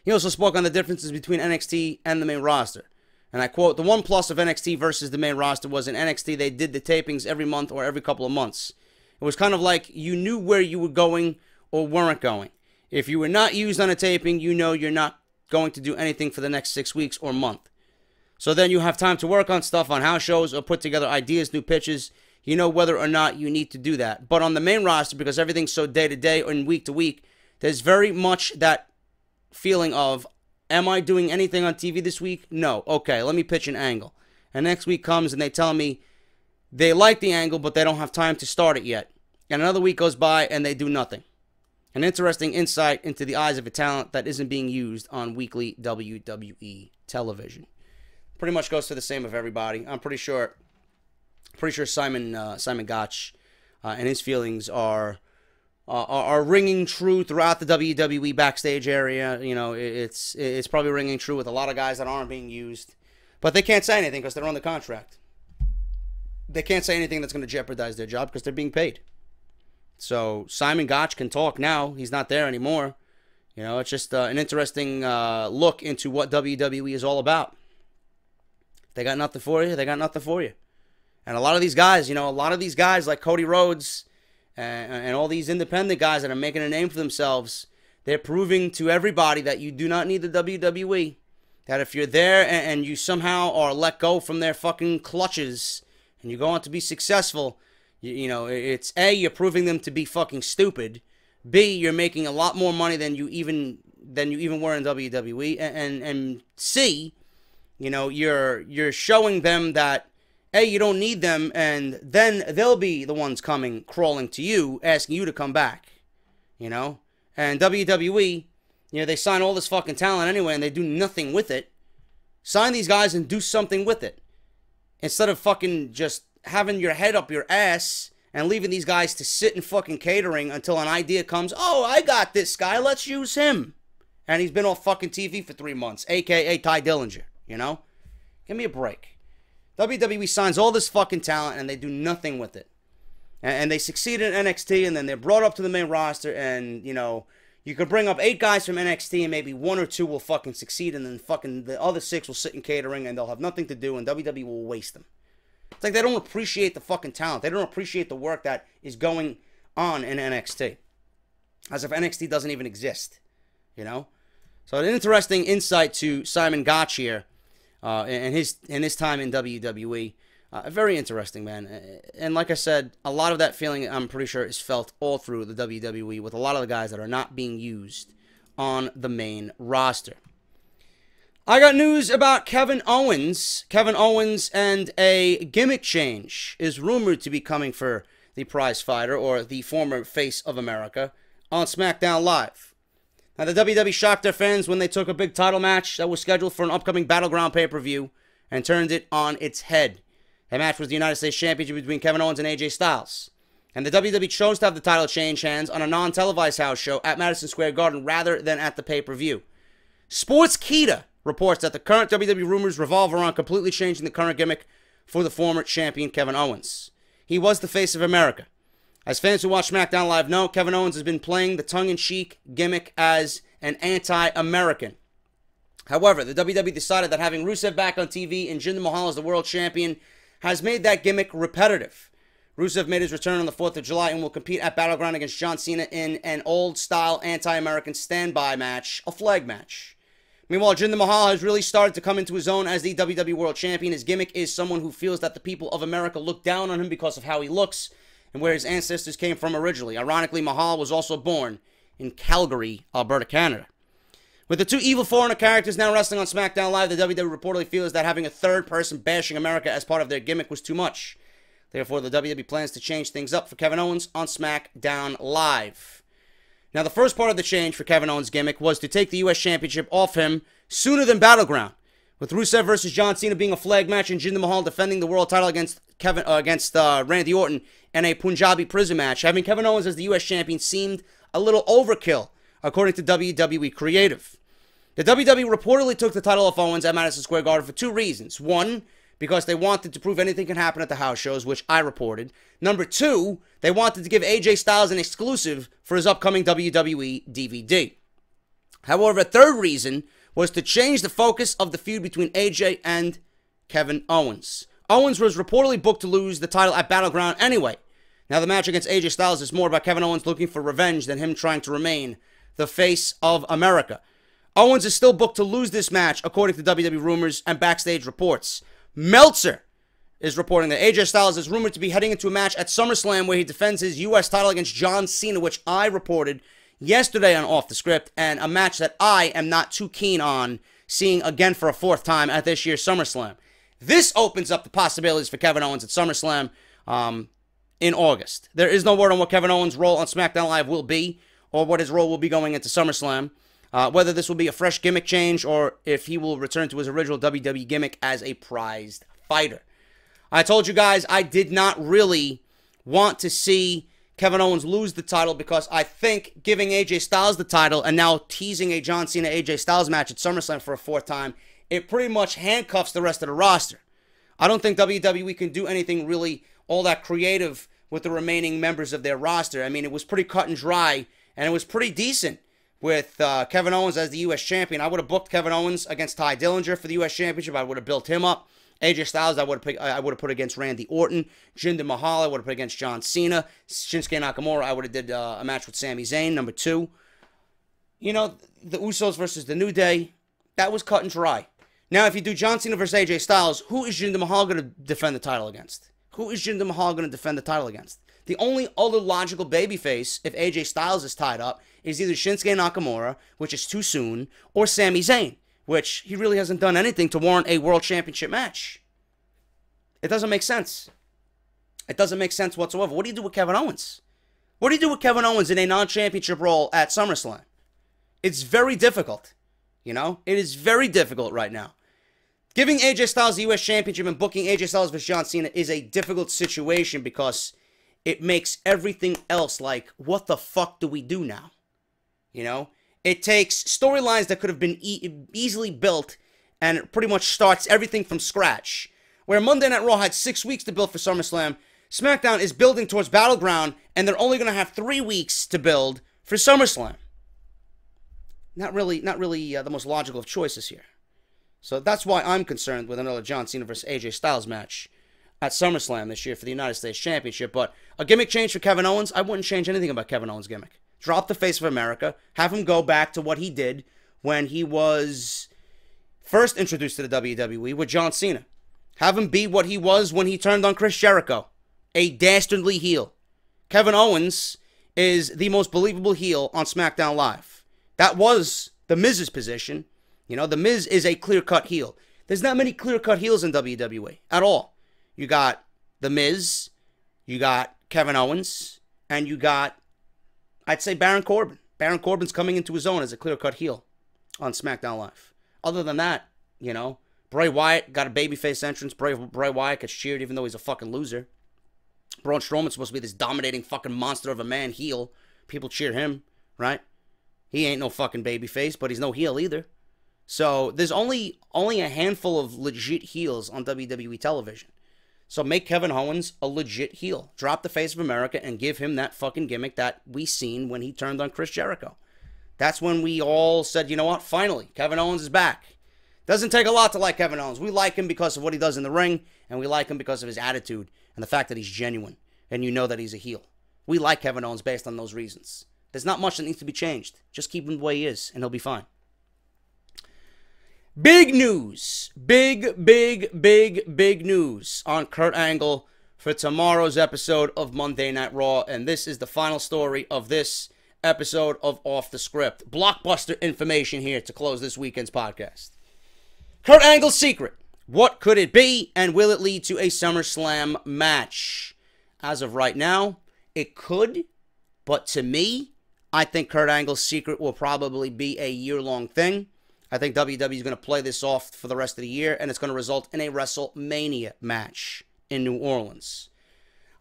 He also spoke on the differences between NXT and the main roster. And I quote, "The one plus of NXT versus the main roster was in NXT, they did the tapings every month or every couple of months. It was kind of like you knew where you were going or weren't going. If you were not used on a taping, you know you're not going to do anything for the next 6 weeks or month. So then you have time to work on stuff on house shows or put together ideas, new pitches. You know whether or not you need to do that. But on the main roster, because everything's so day to day and week to week, there's very much that feeling of, am I doing anything on TV this week? No. Okay, let me pitch an angle. And next week comes and they tell me they like the angle, but they don't have time to start it yet. And another week goes by and they do nothing. An interesting insight into the eyes of a talent that isn't being used on weekly WWE television. Pretty much goes for the same of everybody. I'm pretty sure Simon Gotch and his feelings are ringing true throughout the WWE backstage area. You know, it's probably ringing true with a lot of guys that aren't being used. But they can't say anything because they're on the contract. They can't say anything that's going to jeopardize their job because they're being paid. So Simon Gotch can talk now. He's not there anymore. You know, it's just an interesting look into what WWE is all about. If they got nothing for you, they got nothing for you. And a lot of these guys, like Cody Rhodes and all these independent guys that are making a name for themselves, they're proving to everybody that you do not need the WWE. That if you're there and you somehow are let go from their fucking clutches and you go on to be successful, you know, it's A, you're proving them to be fucking stupid. B, you're making a lot more money than you even were in WWE. And C, you know, you're showing them that A, you don't need them, and then they'll be the ones crawling to you, asking you to come back, you know? And WWE, you know, they sign all this fucking talent anyway, and they do nothing with it. Sign these guys and do something with it. Instead of fucking just having your head up your ass and leaving these guys to sit in fucking catering until an idea comes, oh, I got this guy, let's use him. And he's been off fucking TV for 3 months, a.k.a. Ty Dillinger, you know? Give me a break. WWE signs all this fucking talent, and they do nothing with it. And they succeed in NXT, and then they're brought up to the main roster, and, you know, you could bring up 8 guys from NXT, and maybe 1 or 2 will fucking succeed, and then fucking the other 6 will sit in catering, and they'll have nothing to do, and WWE will waste them. It's like they don't appreciate the fucking talent. They don't appreciate the work that is going on in NXT. As if NXT doesn't even exist, you know? So an interesting insight to Simon Gotch here in his time in WWE. Very interesting, man. And like I said, a lot of that feeling, I'm pretty sure, is felt all through the WWE with a lot of the guys that are not being used on the main roster. I got news about Kevin Owens. Kevin Owens and a gimmick change is rumored to be coming for the prize fighter, or the former face of America, on Smackdown Live. Now, the WWE shocked their fans when they took a big title match that was scheduled for an upcoming Battleground pay-per-view and turned it on its head. That match was the United States Championship between Kevin Owens and AJ Styles. And the WWE chose to have the title change hands on a non-televised house show at Madison Square Garden rather than at the pay-per-view. Sportskeeda reports that the current WWE rumors revolve around completely changing the current gimmick for the former champion Kevin Owens. He was the face of America. As fans who watch SmackDown Live know, Kevin Owens has been playing the tongue-in-cheek gimmick as an anti-American. However, the WWE decided that having Rusev back on TV and Jinder Mahal as the world champion has made that gimmick repetitive. Rusev made his return on the 4th of July and will compete at Battleground against John Cena in an old-style anti-American standby match, a flag match. Meanwhile, Jinder Mahal has really started to come into his own as the WWE World Champion. His gimmick is someone who feels that the people of America look down on him because of how he looks and where his ancestors came from originally. Ironically, Mahal was also born in Calgary, Alberta, Canada. With the 2 evil foreigner characters now wrestling on SmackDown Live, the WWE reportedly feels that having a third person bashing America as part of their gimmick was too much. Therefore, the WWE plans to change things up for Kevin Owens on SmackDown Live. Now, the first part of the change for Kevin Owens' gimmick was to take the U.S. Championship off him sooner than Battleground, with Rusev versus John Cena being a flag match and Jinder Mahal defending the world title against Randy Orton in a Punjabi prison match. Having Kevin Owens as the U.S. champion seemed a little overkill, according to WWE Creative. The WWE reportedly took the title off Owens at Madison Square Garden for 2 reasons. 1, because they wanted to prove anything can happen at the house shows, which I reported. Number 2, they wanted to give AJ Styles an exclusive for his upcoming WWE DVD. However, a third reason was to change the focus of the feud between AJ and Kevin Owens. Owens was reportedly booked to lose the title at Battleground anyway. Now, the match against AJ Styles is more about Kevin Owens looking for revenge than him trying to remain the face of America. Owens is still booked to lose this match, according to WWE rumors and backstage reports. Meltzer is reporting that AJ Styles is rumored to be heading into a match at SummerSlam where he defends his U.S. title against John Cena, which I reported yesterday on Off the Script, and a match that I am not too keen on seeing again for a 4th time at this year's SummerSlam. This opens up the possibilities for Kevin Owens at SummerSlam in August. There is no word on what Kevin Owens' role on SmackDown Live will be, or what his role will be going into SummerSlam. Whether this will be a fresh gimmick change or if he will return to his original WWE gimmick as a prized fighter. I told you guys I did not really want to see Kevin Owens lose the title because I think giving AJ Styles the title and now teasing a John Cena AJ Styles match at SummerSlam for a 4th time, it pretty much handcuffs the rest of the roster. I don't think WWE can do anything really all that creative with the remaining members of their roster. I mean, it was pretty cut and dry, and it was pretty decent with Kevin Owens as the U.S. champion. I would have booked Kevin Owens against Ty Dillinger for the U.S. championship. I would have built him up. AJ Styles, I would have put against Randy Orton. Jinder Mahal, I would have put against John Cena. Shinsuke Nakamura, I would have did a match with Sami Zayn, number 2. You know, the Usos versus the New Day, that was cut and dry. Now, if you do John Cena versus AJ Styles, who is Jinder Mahal going to defend the title against? Who is Jinder Mahal going to defend the title against? The only other logical babyface, if AJ Styles is tied up, is either Shinsuke Nakamura, which is too soon, or Sami Zayn, which he really hasn't done anything to warrant a world championship match. It doesn't make sense. It doesn't make sense whatsoever. What do you do with Kevin Owens? What do you do with Kevin Owens in a non-championship role at SummerSlam? It's very difficult. You know? It is very difficult right now. Giving AJ Styles the U.S. Championship and booking AJ Styles vs. John Cena is a difficult situation because it makes everything else like, what the fuck do we do now? You know? It takes storylines that could have been easily built, and it pretty much starts everything from scratch. Where Monday Night Raw had 6 weeks to build for SummerSlam, SmackDown is building towards Battleground, and they're only going to have 3 weeks to build for SummerSlam. Not really the most logical of choices here. So that's why I'm concerned with another John Cena versus AJ Styles match at SummerSlam this year for the United States Championship. But a gimmick change for Kevin Owens, I wouldn't change anything about Kevin Owens' gimmick. Drop the face of America, have him go back to what he did when he was first introduced to the WWE with John Cena. Have him be what he was when he turned on Chris Jericho, a dastardly heel. Kevin Owens is the most believable heel on SmackDown Live. That was The Miz's position. You know, The Miz is a clear-cut heel. There's not many clear-cut heels in WWE at all. You got The Miz, you got Kevin Owens, and you got, I'd say, Baron Corbin. Baron Corbin's coming into his own as a clear-cut heel on SmackDown Live. Other than that, you know, Bray Wyatt got a babyface entrance. Bray Wyatt gets cheered even though he's a fucking loser. Braun Strowman's supposed to be this dominating fucking monster of a man heel. People cheer him, right? He ain't no fucking babyface, but he's no heel either. So there's only a handful of legit heels on WWE television. So make Kevin Owens a legit heel. Drop the face of America and give him that fucking gimmick that we seen when he turned on Chris Jericho. That's when we all said, you know what, finally, Kevin Owens is back. Doesn't take a lot to like Kevin Owens. We like him because of what he does in the ring, and we like him because of his attitude and the fact that he's genuine, and you know that he's a heel. We like Kevin Owens based on those reasons. There's not much that needs to be changed. Just keep him the way he is, and he'll be fine. Big news. Big news on Kurt Angle for tomorrow's episode of Monday Night Raw, and this is the final story of this episode of Off the Script. Blockbuster information here to close this weekend's podcast. Kurt Angle's secret. What could it be, and will it lead to a SummerSlam match? As of right now, it could, but to me, I think Kurt Angle's secret will probably be a year-long thing. I think WWE is going to play this off for the rest of the year, and it's going to result in a WrestleMania match in New Orleans.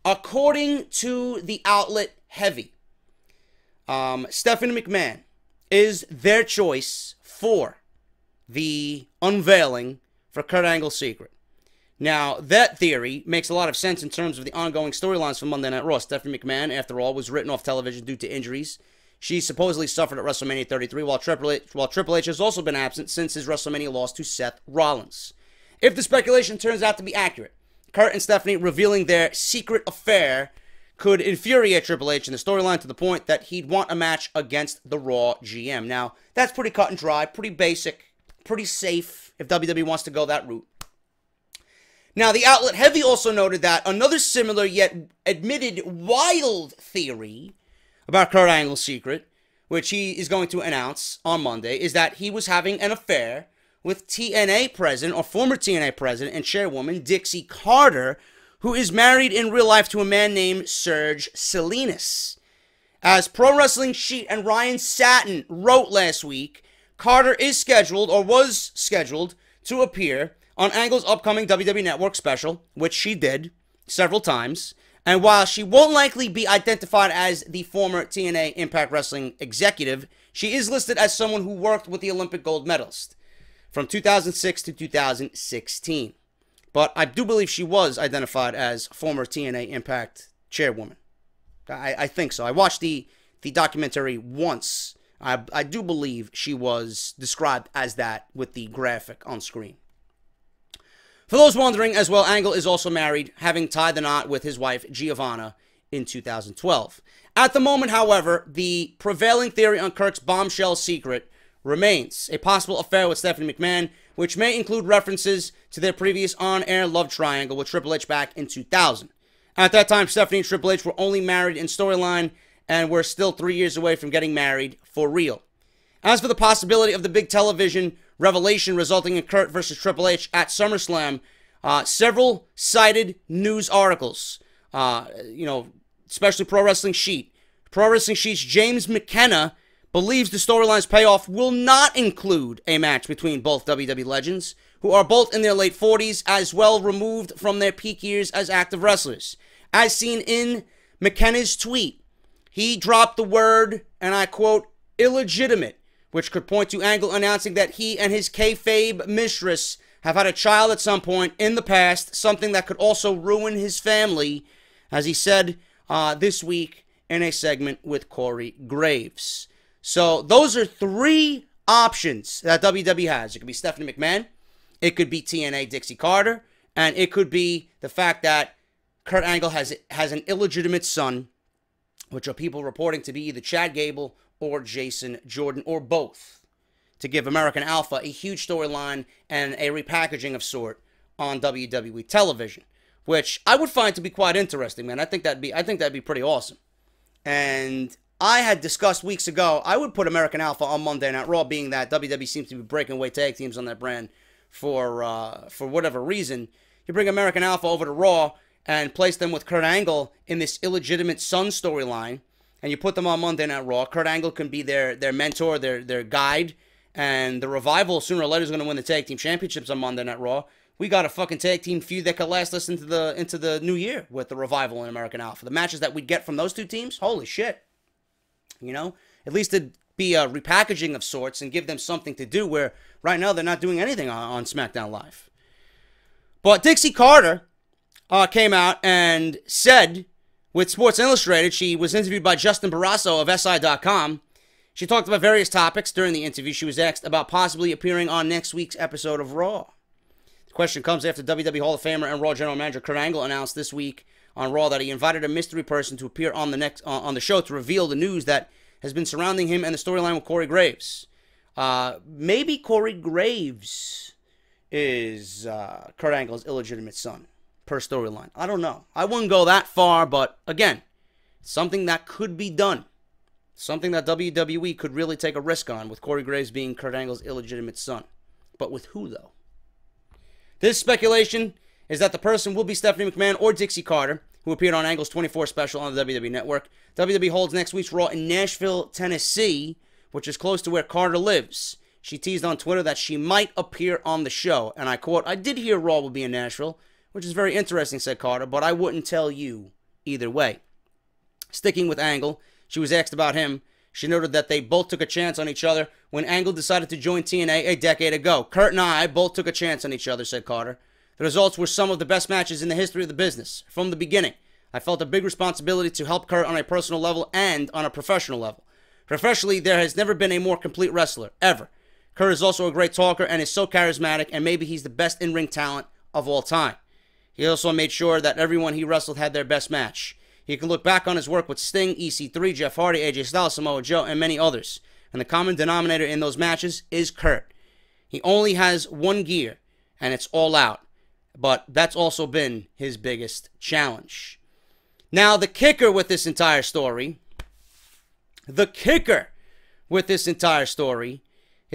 According to the outlet Heavy, Stephanie McMahon is their choice for the unveiling for Kurt Angle's secret. Now, that theory makes a lot of sense in terms of the ongoing storylines for Monday Night Raw. Stephanie McMahon, after all, was written off television due to injuries. She supposedly suffered at WrestleMania 33, while Triple H has also been absent since his WrestleMania loss to Seth Rollins. If the speculation turns out to be accurate, Kurt and Stephanie revealing their secret affair could infuriate Triple H in the storyline to the point that he'd want a match against the Raw GM. Now, that's pretty cut and dry, pretty basic, pretty safe if WWE wants to go that route. Now, the outlet Heavy also noted that another similar yet admitted wild theory about Kurt Angle's secret, which he is going to announce on Monday, is that he was having an affair with TNA president, or former TNA president and chairwoman, Dixie Carter, who is married in real life to a man named Serge Salinas. As Pro Wrestling Sheet and Ryan Satin wrote last week, Carter is scheduled, or was scheduled, to appear on Angle's upcoming IRWNetwork special, which she did several times. And while she won't likely be identified as the former TNA Impact Wrestling executive, she is listed as someone who worked with the Olympic gold medalist from 2006 to 2016. But I do believe she was identified as former TNA Impact chairwoman. I think so. I watched the documentary once. I do believe she was described as that with the graphic on screen. For those wondering as well, Angle is also married, having tied the knot with his wife, Giovanna, in 2012. At the moment, however, the prevailing theory on Kurt's bombshell secret remains a possible affair with Stephanie McMahon, which may include references to their previous on-air love triangle with Triple H back in 2000. At that time, Stephanie and Triple H were only married in storyline and were still 3 years away from getting married for real. As for the possibility of the big television revelation resulting in Kurt versus Triple H at SummerSlam, several cited news articles, especially Pro Wrestling Sheet. Pro Wrestling Sheet's James McKenna believes the storyline's payoff will not include a match between both WWE legends, who are both in their late 40s, as well removed from their peak years as active wrestlers. As seen in McKenna's tweet. He dropped the word, and I quote, illegitimate, which could point to Angle announcing that he and his kayfabe mistress have had a child at some point in the past, something that could also ruin his family, as he said this week in a segment with Corey Graves. So those are three options that WWE has. It could be Stephanie McMahon, it could be TNA Dixie Carter, and it could be the fact that Kurt Angle has an illegitimate son, which are people reporting to be either Chad Gable or Jason Jordan, or both, to give American Alpha a huge storyline and a repackaging of sort on WWE television, which I would find to be quite interesting, man. I think that'd be pretty awesome. And I had discussed weeks ago, I would put American Alpha on Monday Night Raw, being that WWE seems to be breaking away tag teams on that brand for whatever reason. You bring American Alpha over to Raw and place them with Kurt Angle in this illegitimate son storyline, and you put them on Monday Night Raw. Kurt Angle can be their mentor, their guide, and the Revival sooner or later is going to win the tag team championships on Monday Night Raw. We got a fucking tag team feud that could last us into the new year with the Revival and American Alpha. The matches that we'd get from those two teams, holy shit. You know, at least it'd be a repackaging of sorts and give them something to do, where right now they're not doing anything on SmackDown Live. But Dixie Carter came out and said, with Sports Illustrated, she was interviewed by Justin Barrasso of SI.com. She talked about various topics. During the interview, she was asked about possibly appearing on next week's episode of Raw. The question comes after WWE Hall of Famer and Raw General Manager Kurt Angle announced this week on Raw that he invited a mystery person to appear on the show to reveal the news that has been surrounding him and the storyline with Corey Graves. Maybe Corey Graves is Kurt Angle's illegitimate son, per storyline. I don't know. I wouldn't go that far, but again, something that could be done. Something that WWE could really take a risk on, with Corey Graves being Kurt Angle's illegitimate son. But with who, though? This speculation is that the person will be Stephanie McMahon or Dixie Carter, who appeared on Angle's 24 special on the WWE Network. WWE holds next week's Raw in Nashville, Tennessee, which is close to where Carter lives. She teased on Twitter that she might appear on the show, and I quote, "I did hear Raw will be in Nashville, which is very interesting," said Carter, "but I wouldn't tell you either way." Sticking with Angle, she was asked about him. She noted that they both took a chance on each other when Angle decided to join TNA a decade ago. "Kurt and I both took a chance on each other," said Carter. "The results were some of the best matches in the history of the business. From the beginning, I felt a big responsibility to help Kurt on a personal level and on a professional level. Professionally, there has never been a more complete wrestler, ever. Kurt is also a great talker and is so charismatic, and maybe he's the best in-ring talent of all time. He also made sure that everyone he wrestled had their best match. He can look back on his work with Sting, EC3, Jeff Hardy, AJ Styles, Samoa Joe, and many others. And the common denominator in those matches is Kurt. He only has one gear, and it's all out. But that's also been his biggest challenge." Now, the kicker with this entire story is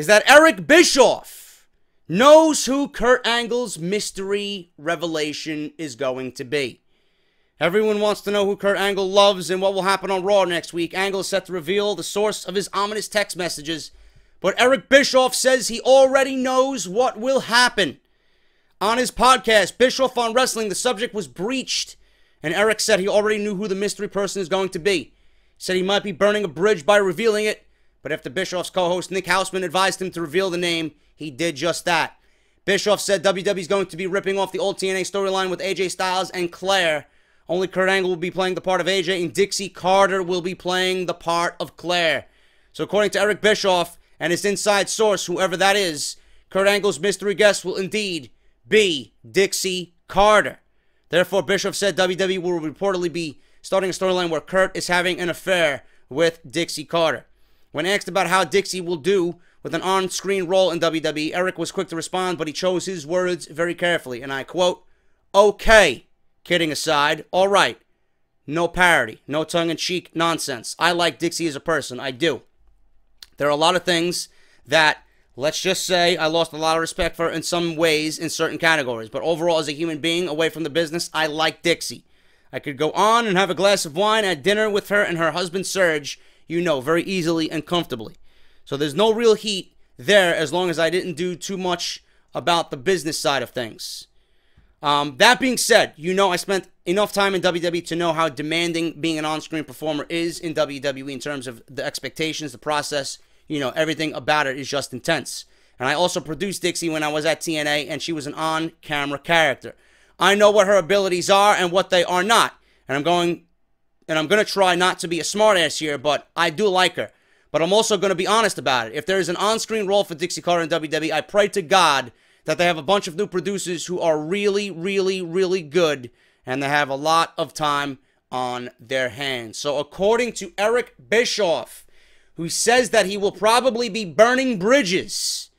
that Eric Bischoff knows who Kurt Angle's mystery revelation is going to be. Everyone wants to know who Kurt Angle loves and what will happen on Raw next week. Angle is set to reveal the source of his ominous text messages, but Eric Bischoff says he already knows what will happen. On his podcast, Bischoff on Wrestling, the subject was breached, and Eric said he already knew who the mystery person is going to be. He said he might be burning a bridge by revealing it, but after Bischoff's co-host Nick Hausman advised him to reveal the name, he did just that. Bischoff said WWE is going to be ripping off the old TNA storyline with AJ Styles and Claire. Only Kurt Angle will be playing the part of AJ, and Dixie Carter will be playing the part of Claire. So according to Eric Bischoff and his inside source, whoever that is, Kurt Angle's mystery guest will indeed be Dixie Carter. Therefore, Bischoff said WWE will reportedly be starting a storyline where Kurt is having an affair with Dixie Carter. When asked about how Dixie will do with an on-screen role in WWE, Eric was quick to respond, but he chose his words very carefully, and I quote, "Okay, kidding aside, all right, no parody, no tongue-in-cheek nonsense. I like Dixie as a person, I do. There are a lot of things that, let's just say, I lost a lot of respect for in some ways in certain categories. But overall, as a human being, away from the business, I like Dixie. I could go on and have a glass of wine at dinner with her and her husband Serge, very easily and comfortably. So there's no real heat there as long as I didn't do too much about the business side of things. That being said, I spent enough time in WWE to know how demanding being an on-screen performer is in WWE in terms of the expectations, the process, you know, everything about it is just intense. And I also produced Dixie when I was at TNA, and she was an on-camera character. I know what her abilities are and what they are not. And I'm going to try not to be a smartass here, but I do like her. But I'm also going to be honest about it. If there is an on-screen role for Dixie Carter in WWE, I pray to God that they have a bunch of new producers who are really, really, really good, and they have a lot of time on their hands. So according to Eric Bischoff, who says that he will probably be burning bridges,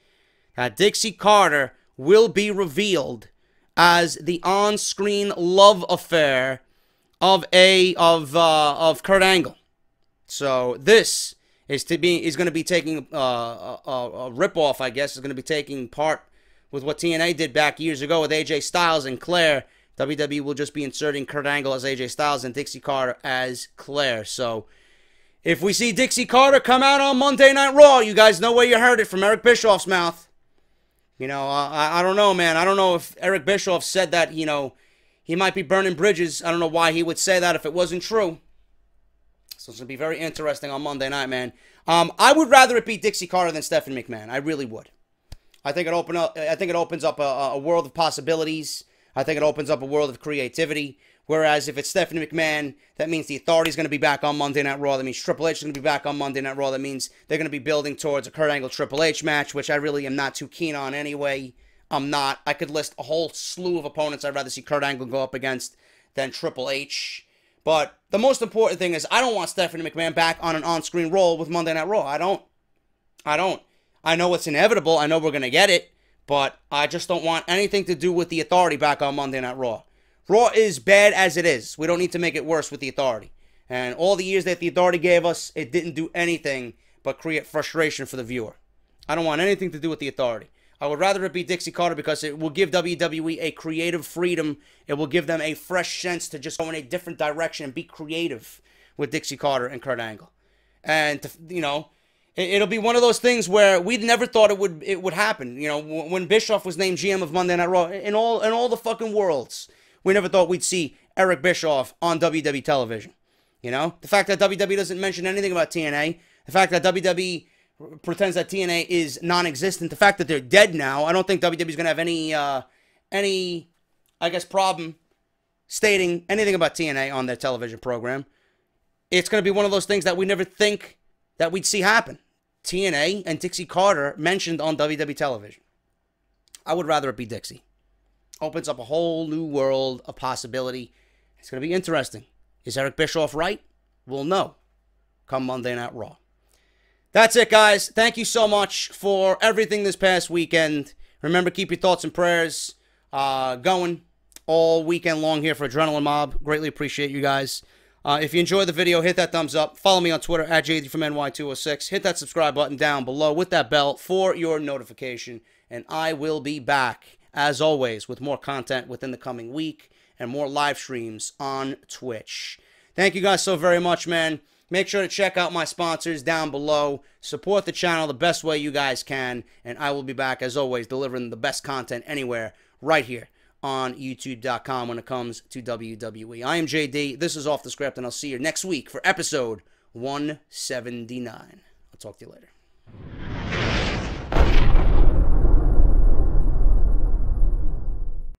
Dixie Carter will be revealed as the on-screen love affair of Kurt Angle. So this is going to be taking a ripoff, I guess. Is going to be taking part with what TNA did back years ago with AJ Styles and Claire. WWE will just be inserting Kurt Angle as AJ Styles and Dixie Carter as Claire. So if we see Dixie Carter come out on Monday Night Raw, you guys know where you heard it from Eric Bischoff's mouth. You know, I don't know, man. I don't know if Eric Bischoff said that, you know, he might be burning bridges. I don't know why he would say that if it wasn't true. So it's going to be very interesting on Monday night, man. I would rather it be Dixie Carter than Stephanie McMahon. I really would. I think it opens up a world of possibilities. I think it opens up a world of creativity. Whereas if it's Stephanie McMahon, that means the Authority's going to be back on Monday Night Raw. That means Triple H is going to be back on Monday Night Raw. That means they're going to be building towards a Kurt Angle Triple H match, which I really am not too keen on anyway. I'm not. I could list a whole slew of opponents I'd rather see Kurt Angle go up against than Triple H. But the most important thing is I don't want Stephanie McMahon back on an on-screen role with Monday Night Raw. I don't. I know it's inevitable. I know we're going to get it. But I just don't want anything to do with the Authority back on Monday Night Raw. Raw is bad as it is. We don't need to make it worse with the Authority. And all the years that the Authority gave us, it didn't do anything but create frustration for the viewer. I don't want anything to do with the Authority. I would rather it be Dixie Carter because it will give WWE a creative freedom. It will give them a fresh sense to just go in a different direction and be creative with Dixie Carter and Kurt Angle. And, you know, it'll be one of those things where we never thought it would happen. You know, when Bischoff was named GM of Monday Night Raw, in all the fucking worlds, we never thought we'd see Eric Bischoff on WWE television. You know, the fact that WWE doesn't mention anything about TNA, the fact that WWE pretends that TNA is non-existent, the fact that they're dead now, I don't think WWE's gonna have any I guess problem stating anything about TNA on their television program. It's gonna be one of those things that we never think that we'd see happen. TNA and Dixie Carter mentioned on WWE television. I would rather it be Dixie. Opens up a whole new world of possibility. It's going to be interesting. Is Eric Bischoff right? We'll know come Monday Night Raw. That's it, guys. Thank you so much for everything this past weekend. Remember, keep your thoughts and prayers going all weekend long here for Adrenaline Mob. Greatly appreciate you guys. If you enjoyed the video, hit that thumbs up. Follow me on Twitter at JDFROMNY206. Hit that subscribe button down below with that bell for your notification. And I will be back, as always, with more content within the coming week and more live streams on Twitch. Thank you guys so very much, man. Make sure to check out my sponsors down below. Support the channel the best way you guys can. And I will be back, as always, delivering the best content anywhere right here on YouTube.com when it comes to WWE. I am JD. This is Off the Script, and I'll see you next week for episode 179. I'll talk to you later.